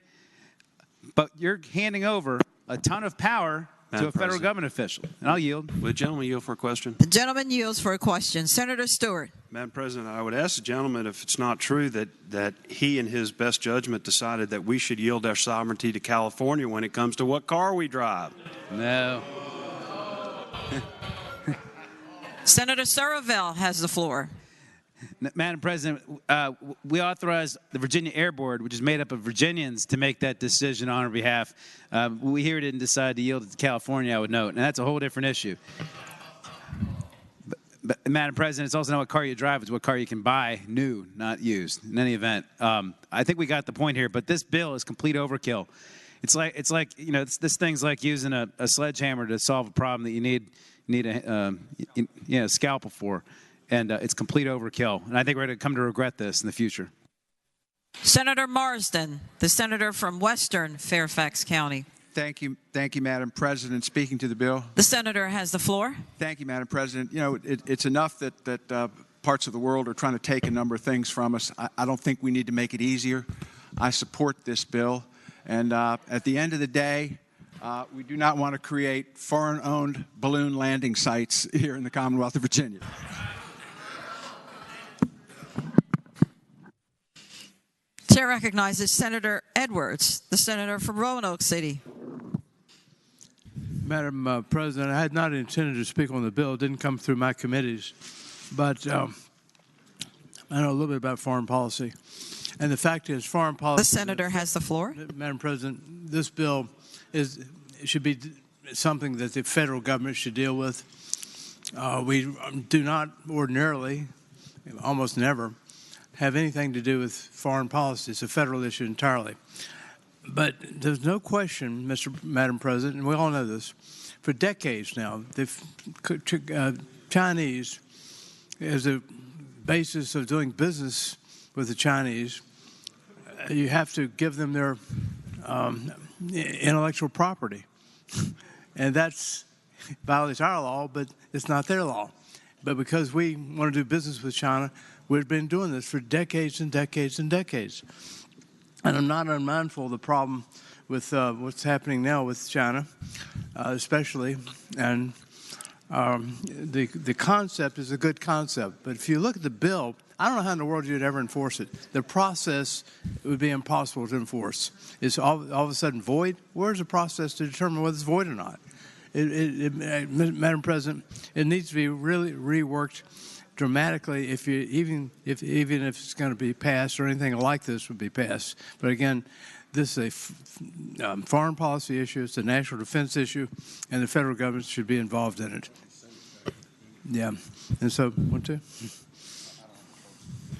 But you're handing over a ton of power to a federal government official. And I'll yield. Will the gentleman yield for a question? The gentleman yields for a question. Senator Stewart. Madam President, I would ask the gentleman if it's not true that he, in his best judgment, decided that we should yield our sovereignty to California when it comes to what car we drive. No. Senator Sorovell has the floor. Madam President, we authorized the Virginia Air Board, which is made up of Virginians, to make that decision on our behalf. We here didn't decide to yield it to California, I would note, and that's a whole different issue. But Madam President, it's also not what car you drive, it's what car you can buy new, not used, in any event. I think we got the point here, but this bill is complete overkill. It's like this thing's like using a sledgehammer to solve a problem that you need a scalpel for. And it's complete overkill. And I think we're going to come to regret this in the future. Senator Marsden, the senator from Western Fairfax County. Thank you, Madam President. Speaking to the bill. The senator has the floor. Thank you, Madam President. You know, it's enough that parts of the world are trying to take a number of things from us. I don't think we need to make it easier. I support this bill. And at the end of the day, we do not want to create foreign-owned balloon landing sites here in the Commonwealth of Virginia. Chair recognizes Senator Edwards, the senator from Roanoke City. Madam President, I had not intended to speak on the bill. It didn't come through my committees. But I know a little bit about foreign policy. And the fact is, foreign policy... The senator has the floor. Madam President, this bill should be something that the federal government should deal with. We do not ordinarily, almost never, have anything to do with foreign policy. It's a federal issue entirely. But there's no question, Madam President, and we all know this, for decades now, the Chinese, as a basis of doing business with the Chinese, you have to give them their intellectual property. And that's violates our law, but it's not their law. But because we want to do business with China, we've been doing this for decades and decades and decades. And I'm not unmindful of the problem with what's happening now with China, especially. And the concept is a good concept. But if you look at the bill, I don't know how in the world you'd ever enforce it. The process would be impossible to enforce. It's all of a sudden void. Where's the process to determine whether it's void or not? Madam President, it needs to be really reworked dramatically even if it's going to be passed or anything like this would be passed. But again, this is a foreign policy issue. It's a national defense issue, and the federal government should be involved in it. Yeah, and so one, two.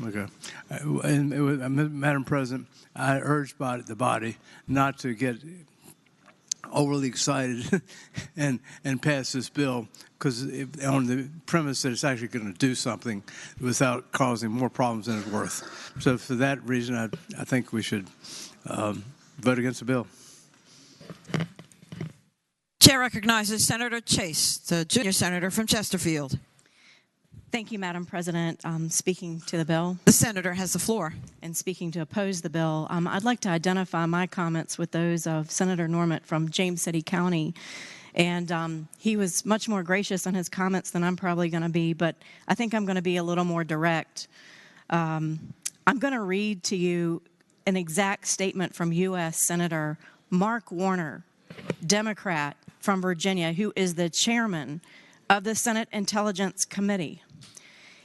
Okay, Madam President, I urge the body not to get overly excited and pass this bill because on the premise that it's actually going to do something without causing more problems than it's worth. So for that reason, I think we should vote against the bill. Chair recognizes Senator Chase, the junior senator from Chesterfield. Thank you, Madam President. Speaking to the bill. The senator has the floor. And speaking to oppose the bill, I'd like to identify my comments with those of Senator Normant from James City County. And he was much more gracious in his comments than I'm probably going to be, but I think I'm going to be a little more direct. I'm going to read to you an exact statement from U.S. Senator Mark Warner, Democrat from Virginia, who is the chairman of the Senate Intelligence Committee.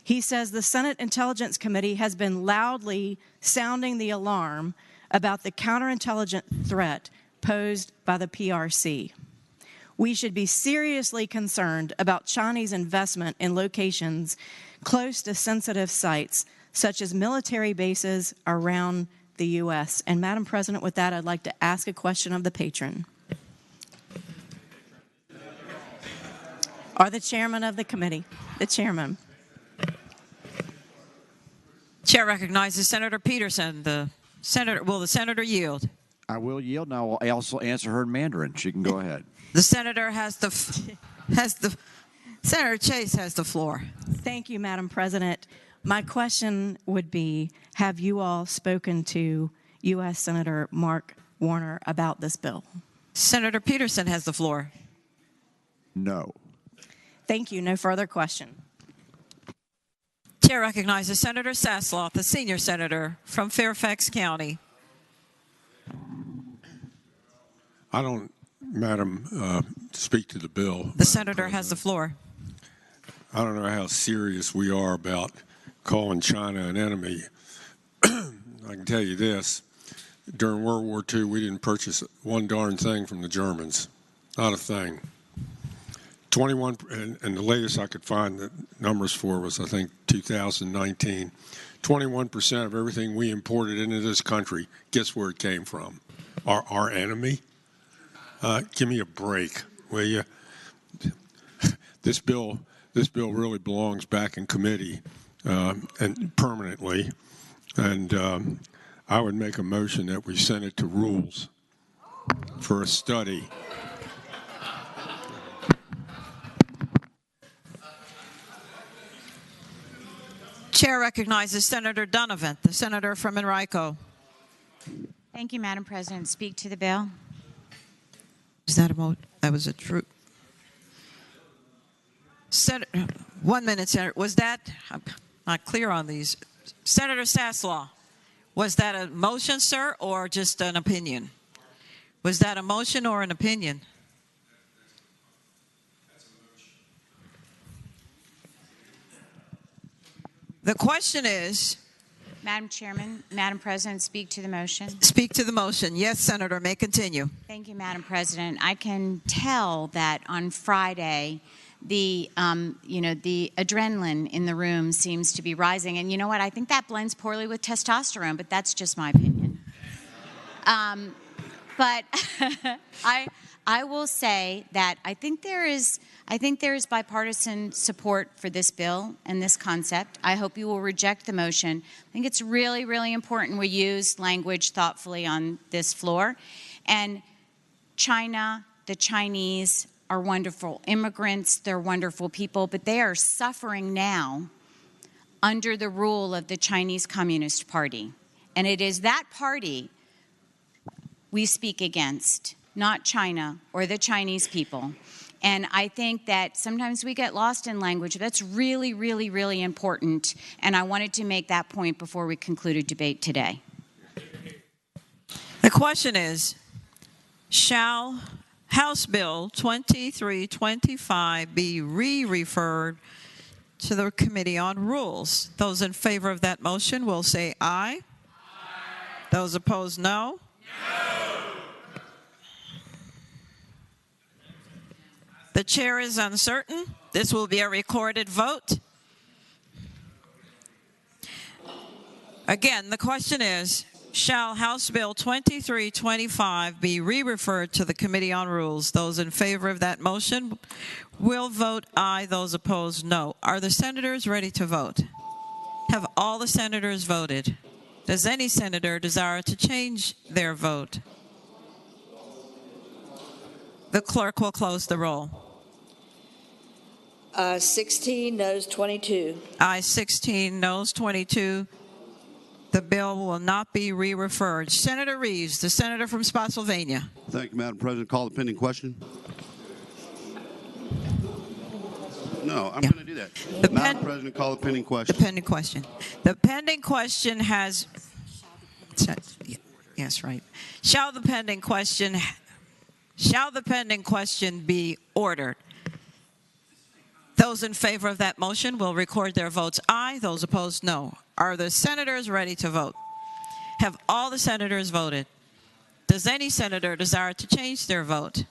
He says the Senate Intelligence Committee has been loudly sounding the alarm about the counterintelligence threat posed by the PRC. We should be seriously concerned about Chinese investment in locations close to sensitive sites, such as military bases around the U.S. And Madam President, with that, I'd like to ask a question of the patron. Or the chairman of the committee, the chairman. Chair recognizes Senator Peterson. Will the senator yield? I will yield, and I will also answer her in Mandarin. She can go ahead. The senator Senator Chase has the floor. Thank you, Madam President. My question would be, have you all spoken to U.S. Senator Mark Warner about this bill? Senator Peterson has the floor. No. Thank you. No further question. Chair recognizes Senator Sasloff, the senior senator from Fairfax County. I don't, Madam, speak to the bill. The senator has the floor. I don't know how serious we are about calling China an enemy. I can tell you this. During World War II, we didn't purchase one darn thing from the Germans. Not a thing. 21, and the latest I could find the numbers for was, I think, 2019. 21% of everything we imported into this country, guess where it came from? Our enemy? Give me a break, will you? This bill really belongs back in committee and permanently. And I would make a motion that we send it to rules for a study. Chair recognizes Senator Donovan, the senator from Enrico. Thank you, Madam President. Speak to the bill. Is that a vote? That was a true. 1 minute, Senator. Was that? I'm not clear on these. Senator Saslaw, was that a motion, sir, or just an opinion? Was that a motion or an opinion? The question is. Madam Chairman, Madam President, speak to the motion. Speak to the motion. Yes, Senator, may continue. Thank you, Madam President. I can tell that on Friday, the adrenaline in the room seems to be rising. And you know what? I think that blends poorly with testosterone, but that's just my opinion. But I will say that I think there is bipartisan support for this bill and this concept. I hope you will reject the motion. I think it's really, really important we use language thoughtfully on this floor. And China, the Chinese are wonderful immigrants. They're wonderful people, but they are suffering now under the rule of the Chinese Communist Party. And it is that party we speak against, not China or the Chinese people. And I think that sometimes we get lost in language. That's really, really, really important. And I wanted to make that point before we concluded debate today. The question is, shall House Bill 2325 be re-referred to the Committee on Rules? Those in favor of that motion will say aye. Those opposed, no. The chair is uncertain. This will be a recorded vote. Again, the question is, shall House Bill 2325 be re-referred to the Committee on Rules? Those in favor of that motion will vote aye. Those opposed, no. Are the senators ready to vote? Have all the senators voted? Does any senator desire to change their vote? The clerk will close the roll. 16, noes 22. Aye 16, noes 22. The bill will not be re-referred. Senator Reeves, the senator from Spotsylvania. Thank you, Madam President. Call the pending question. No, I'm going to do that. Madam President, call the pending question. The pending question. The pending question has. Yes, right. Shall the pending question be ordered? Those in favor of that motion will record their votes aye. Those opposed, no. Are the senators ready to vote? Have all the senators voted? Does any senator desire to change their vote?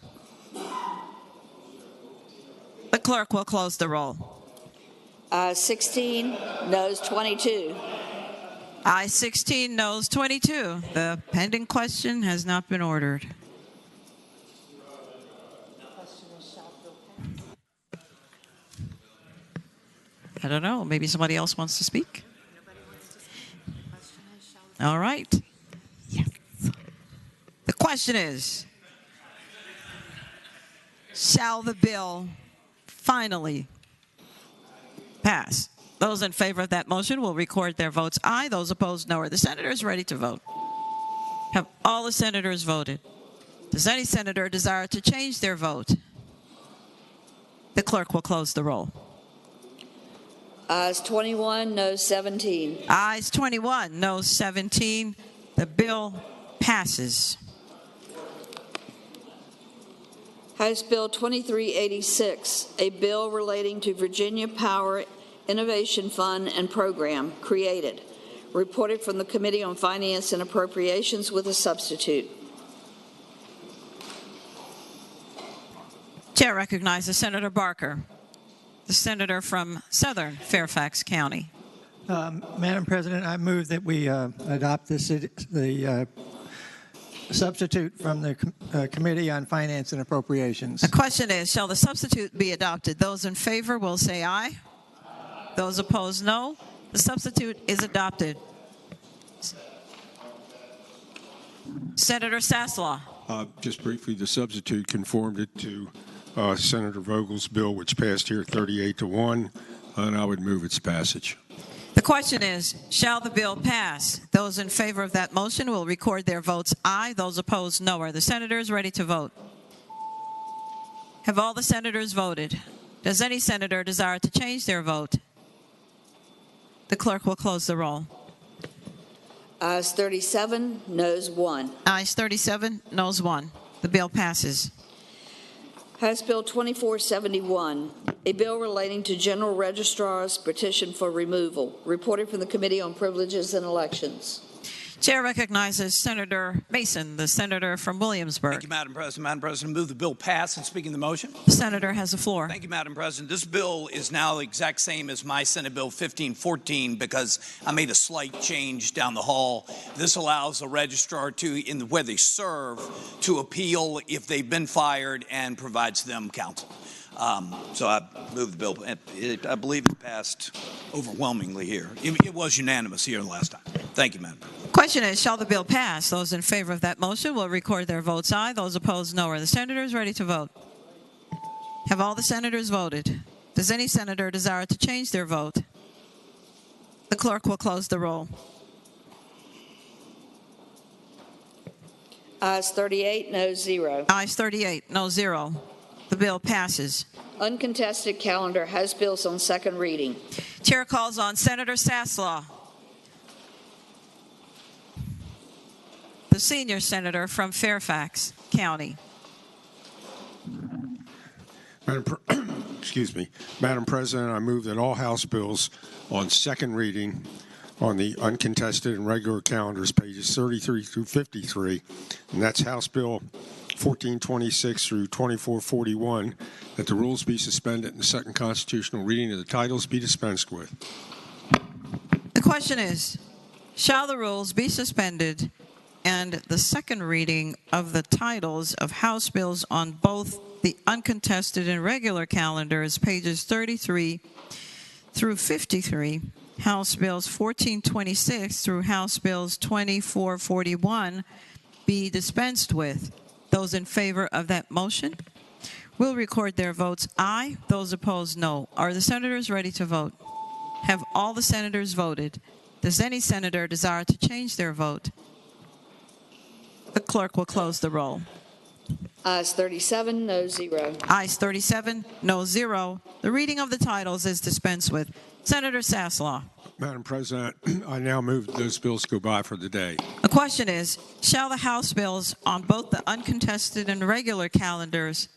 The clerk will close the roll. 16, noes 22. Aye 16, noes 22. The pending question has not been ordered. I don't know. Maybe somebody else wants to speak? All right. Yes. The question is, shall the bill finally pass? Those in favor of that motion will record their votes aye. Those opposed, no. Are the senators ready to vote? Have all the senators voted? Does any senator desire to change their vote? The clerk will close the roll. Ayes 21, noes 17. Ayes 21, noes 17. The bill passes. House Bill 2386, a bill relating to Virginia Power Innovation Fund and Program, created. Reported from the Committee on Finance and Appropriations with a substitute. Chair recognizes Senator Barker, the senator from Southern Fairfax County. Madam President, I move that we adopt the substitute from the Committee on Finance and Appropriations. The question is, shall the substitute be adopted? Those in favor will say aye. Those opposed, no. The substitute is adopted. Senator Saslaw. Just briefly, the substitute conformed it to Senator Vogel's bill, which passed here 38-1, and I would move its passage. The question is, shall the bill pass? Those in favor of that motion will record their votes aye. Those opposed, no. Are the senators ready to vote? Have all the senators voted? Does any senator desire to change their vote? The clerk will close the roll. Ayes 37, noes 1. Ayes 37, noes 1. The bill passes. House Bill 2471, a bill relating to General Registrar's petition for removal, reported from the Committee on Privileges and Elections. Chair recognizes Senator Mason, the senator from Williamsburg. Thank you, Madam President. Madam President, move the bill pass and speaking the motion. The senator has the floor. Thank you, Madam President. This bill is now the exact same as my Senate Bill 1514 because I made a slight change down the hall. This allows a registrar to, in where they serve, to appeal if they've been fired and provides them counsel. So I moved the bill. I believe it passed overwhelmingly here. It was unanimous here last time. Thank you, Madam President. Question is, shall the bill pass? Those in favor of that motion will record their votes aye. Those opposed, no. Are the senators ready to vote? Have all the senators voted? Does any senator desire to change their vote? The clerk will close the roll. Ayes 38, noes 0. Ayes 38, no 0. The bill passes. Uncontested calendar, House bills on second reading. Chair calls on Senator Saslaw, the senior senator from Fairfax County. Excuse me. Madam President, I move that all House bills on second reading on the uncontested and regular calendars, pages 33 through 53, and that's House Bill 1426 through 2441, that the rules be suspended and the second constitutional reading of the titles be dispensed with. The question is, shall the rules be suspended and the second reading of the titles of House bills on both the uncontested and regular calendars, pages 33 through 53, House Bills 1426 through House Bills 2441, be dispensed with? Those in favor of that motion will record their votes aye. Those opposed, no. Are the senators ready to vote? Have all the senators voted? Does any senator desire to change their vote? The clerk will close the roll. Ayes 37, no 0. Ayes 37, no 0. The reading of the titles is dispensed with. Senator Saslaw. Madam President, I now move that those bills go by for the day. The question is, shall the House bills on both the uncontested and regular calendars,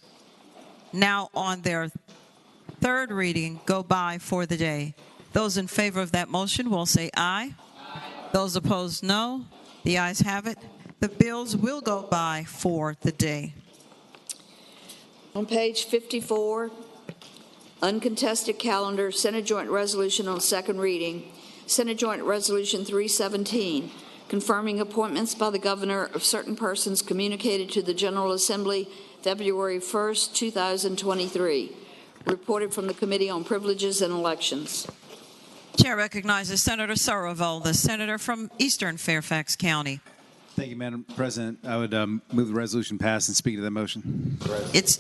now on their third reading, go by for the day? Those in favor of that motion will say aye. Those opposed, no. The ayes have it. The bills will go by for the day. On page 54, uncontested calendar, Senate Joint Resolution on second reading, Senate Joint Resolution 317, confirming appointments by the governor of certain persons communicated to the General Assembly February 1st, 2023, reported from the Committee on Privileges and Elections. Chair recognizes Senator Sorreville, the senator from Eastern Fairfax County. Thank you, Madam President. I would move the resolution pass and speak to that motion. It's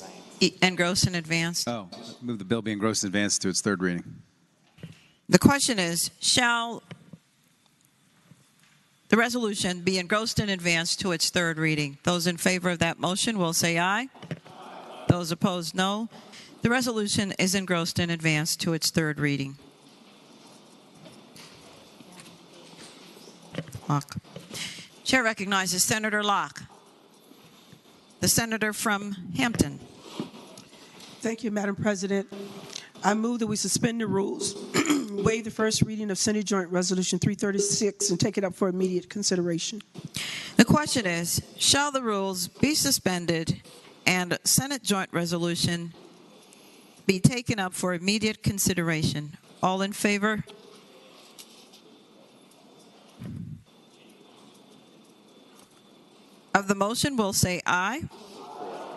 engrossed in advance. Oh, move the bill be engrossed in advance to its third reading. The question is, shall the resolution be engrossed in advance to its third reading? Those in favor of that motion will say aye. Those opposed, no. The resolution is engrossed in advance to its third reading. Locke. Chair recognizes Senator Locke, the senator from Hampton. Thank you, Madam President. I move that we suspend the rules, waive the first reading of Senate Joint Resolution 336, and take it up for immediate consideration. The question is, shall the rules be suspended and Senate Joint Resolution be taken up for immediate consideration? All in favor? Of the motion will say aye.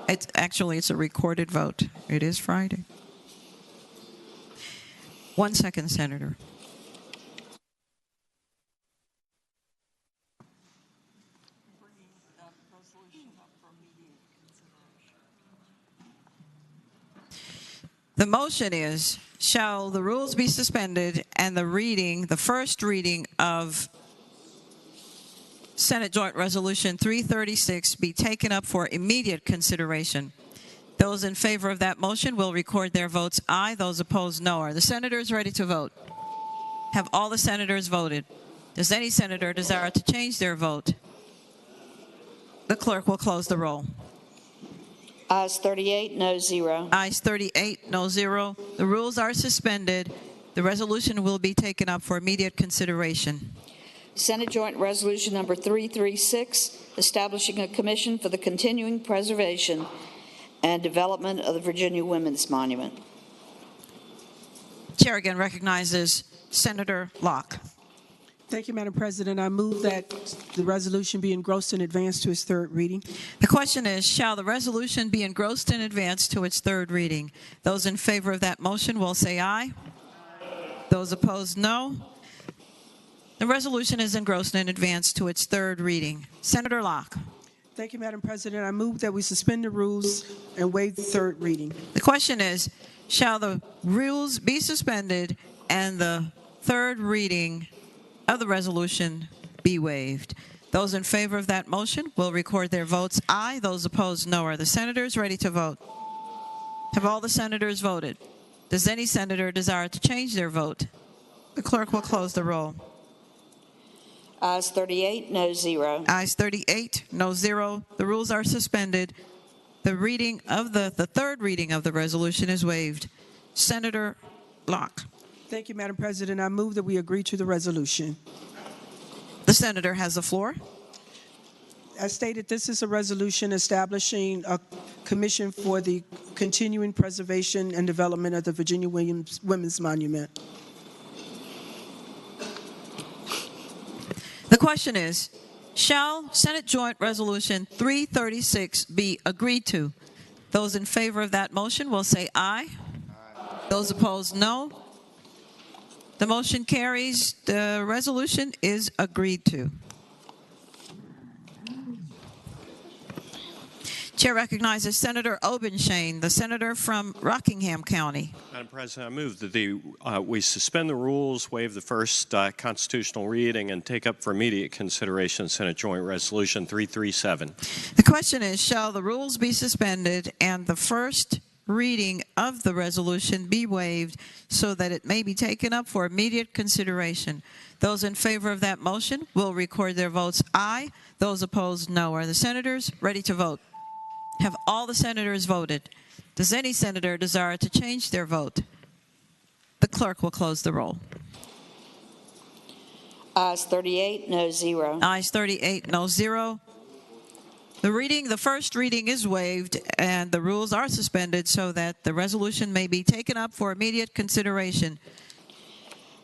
It's a recorded vote. It is Friday. 1 second, Senator. The motion is, shall the rules be suspended and the first reading of Senate Joint Resolution 336 be taken up for immediate consideration? Those in favor of that motion will record their votes aye. Those opposed, no. Are the senators ready to vote? Have all the senators voted? Does any senator desire to change their vote? The clerk will close the roll. Ayes 38, no 0. Ayes 38, no 0. The rules are suspended. The resolution will be taken up for immediate consideration. Senate Joint Resolution number 336, establishing a commission for the continuing preservation and development of the Virginia Women's Monument. Chair again recognizes Senator Locke. Thank you, Madam President. I move that the resolution be engrossed in advance to its third reading. The question is, shall the resolution be engrossed in advance to its third reading? Those in favor of that motion will say aye. Those opposed, no. The resolution is engrossed in advance to its third reading. Senator Locke. Thank you, Madam President. I move that we suspend the rules and waive the third reading. The question is, shall the rules be suspended and the third reading of the resolution be waived? Those in favor of that motion will record their votes aye. Those opposed, no. Are the senators ready to vote? Have all the senators voted? Does any senator desire to change their vote? The clerk will close the roll. Ayes 38, no 0. Ayes 38, no 0. The rules are suspended. The third reading of the resolution is waived. Senator Locke. Thank you, Madam President. I move that we agree to the resolution. The senator has the floor. As stated, this is a resolution establishing a commission for the continuing preservation and development of the Virginia Women's Monument. The question is, shall Senate Joint Resolution 336 be agreed to? Those in favor of that motion will say aye. Those opposed, no. The motion carries. The resolution is agreed to. Chair recognizes Senator Obenshain, the senator from Rockingham County. Madam President, I move that we suspend the rules, waive the first constitutional reading, and take up for immediate consideration Senate Joint Resolution 337. The question is, shall the rules be suspended and the first reading of the resolution be waived so that it may be taken up for immediate consideration? Those in favor of that motion will record their votes aye. Those opposed, no. Are the senators ready to vote? Have all the senators voted? Does any senator desire to change their vote? The clerk will close the roll. Ayes 38, no 0. Ayes 38, no 0. The first reading is waived and the rules are suspended so that the resolution may be taken up for immediate consideration.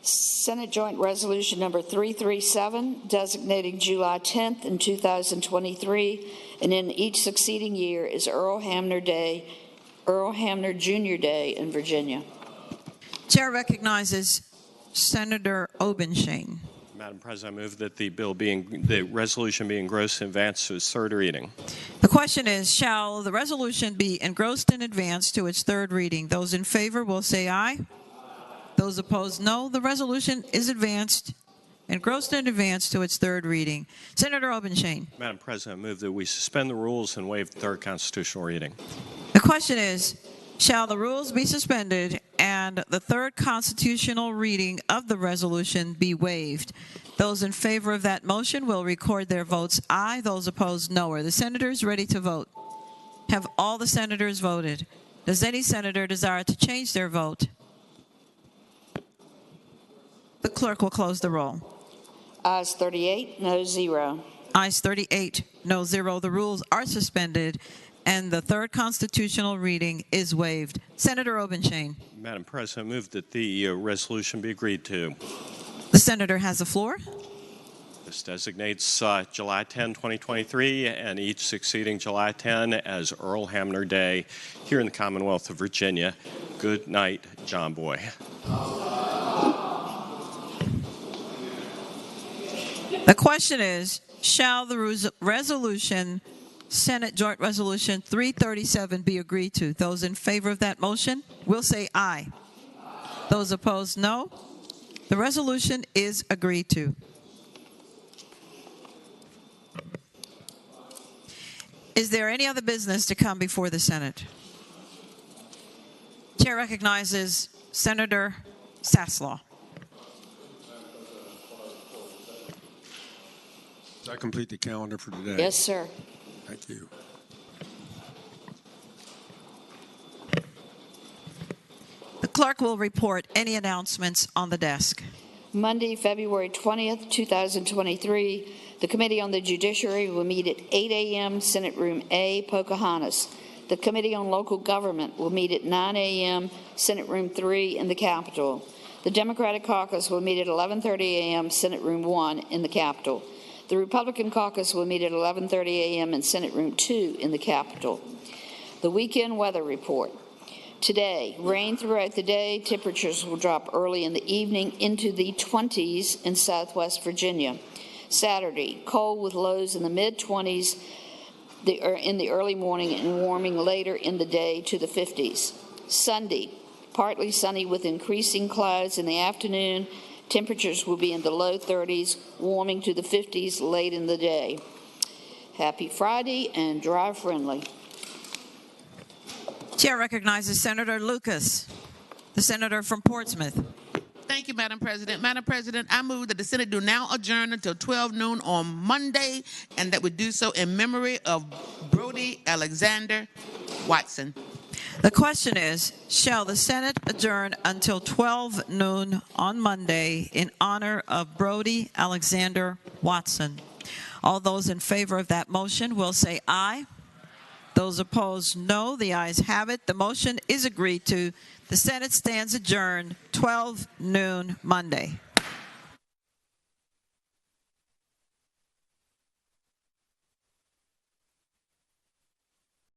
Senate Joint Resolution number 337, designating July 10th in 2023, and in each succeeding year is Earl Hamner Jr. Day in Virginia. Chair recognizes Senator Obenshain. Madam President, I move that the resolution be engrossed in advance to its third reading. The question is, shall the resolution be engrossed in advance to its third reading? Those in favor will say aye. Those opposed, no. The resolution is engrossed in advance to its third reading. Senator Obenshain. Madam President, I move that we suspend the rules and waive the third constitutional reading. The question is, shall the rules be suspended and the third constitutional reading of the resolution be waived? Those in favor of that motion will record their votes aye. Those opposed, no. Are the senators ready to vote? Have all the senators voted? Does any senator desire to change their vote? The clerk will close the roll. Ayes 38, no 0. Ayes 38, no 0. The rules are suspended and the third constitutional reading is waived. Senator Obenshain. Madam President, I move that the resolution be agreed to. The senator has the floor. This designates July 10, 2023, and each succeeding July 10 as Earl Hamner Day here in the Commonwealth of Virginia. Good night, John Boy. The question is, shall the resolution Senate Joint Resolution 337 be agreed to. Those in favor of that motion will say aye. Those opposed, no. The resolution is agreed to. Is there any other business to come before the Senate? Chair recognizes Senator Saslaw. Does that complete the calendar for today? Yes, sir. Thank you. The clerk will report any announcements on the desk. Monday, February 20th, 2023, the Committee on the Judiciary will meet at 8 a.m., Senate Room A, Pocahontas. The Committee on Local Government will meet at 9 a.m., Senate Room 3 in the Capitol. The Democratic Caucus will meet at 11:30 a.m., Senate Room 1 in the Capitol. The Republican Caucus will meet at 11:30 a.m. in Senate Room 2 in the Capitol. The weekend weather report. Today, rain throughout the day. Temperatures will drop early in the evening into the 20s in southwest Virginia. Saturday, cold with lows in the mid-20s in the early morning and warming later in the day to the 50s. Sunday, partly sunny with increasing clouds in the afternoon. Temperatures will be in the low 30s, warming to the 50s late in the day. Happy Friday and drive friendly. Chair recognizes Senator Lucas, the senator from Portsmouth. Thank you, Madam President. Madam President, I move that the Senate do now adjourn until 12 noon on Monday, and that we do so in memory of Brody Alexander Watson. The question is, shall the Senate adjourn until 12 noon on Monday in honor of Brody Alexander Watson? All those in favor of that motion will say aye. Those opposed, no. The ayes have it. The motion is agreed to. The Senate stands adjourned 12 noon Monday.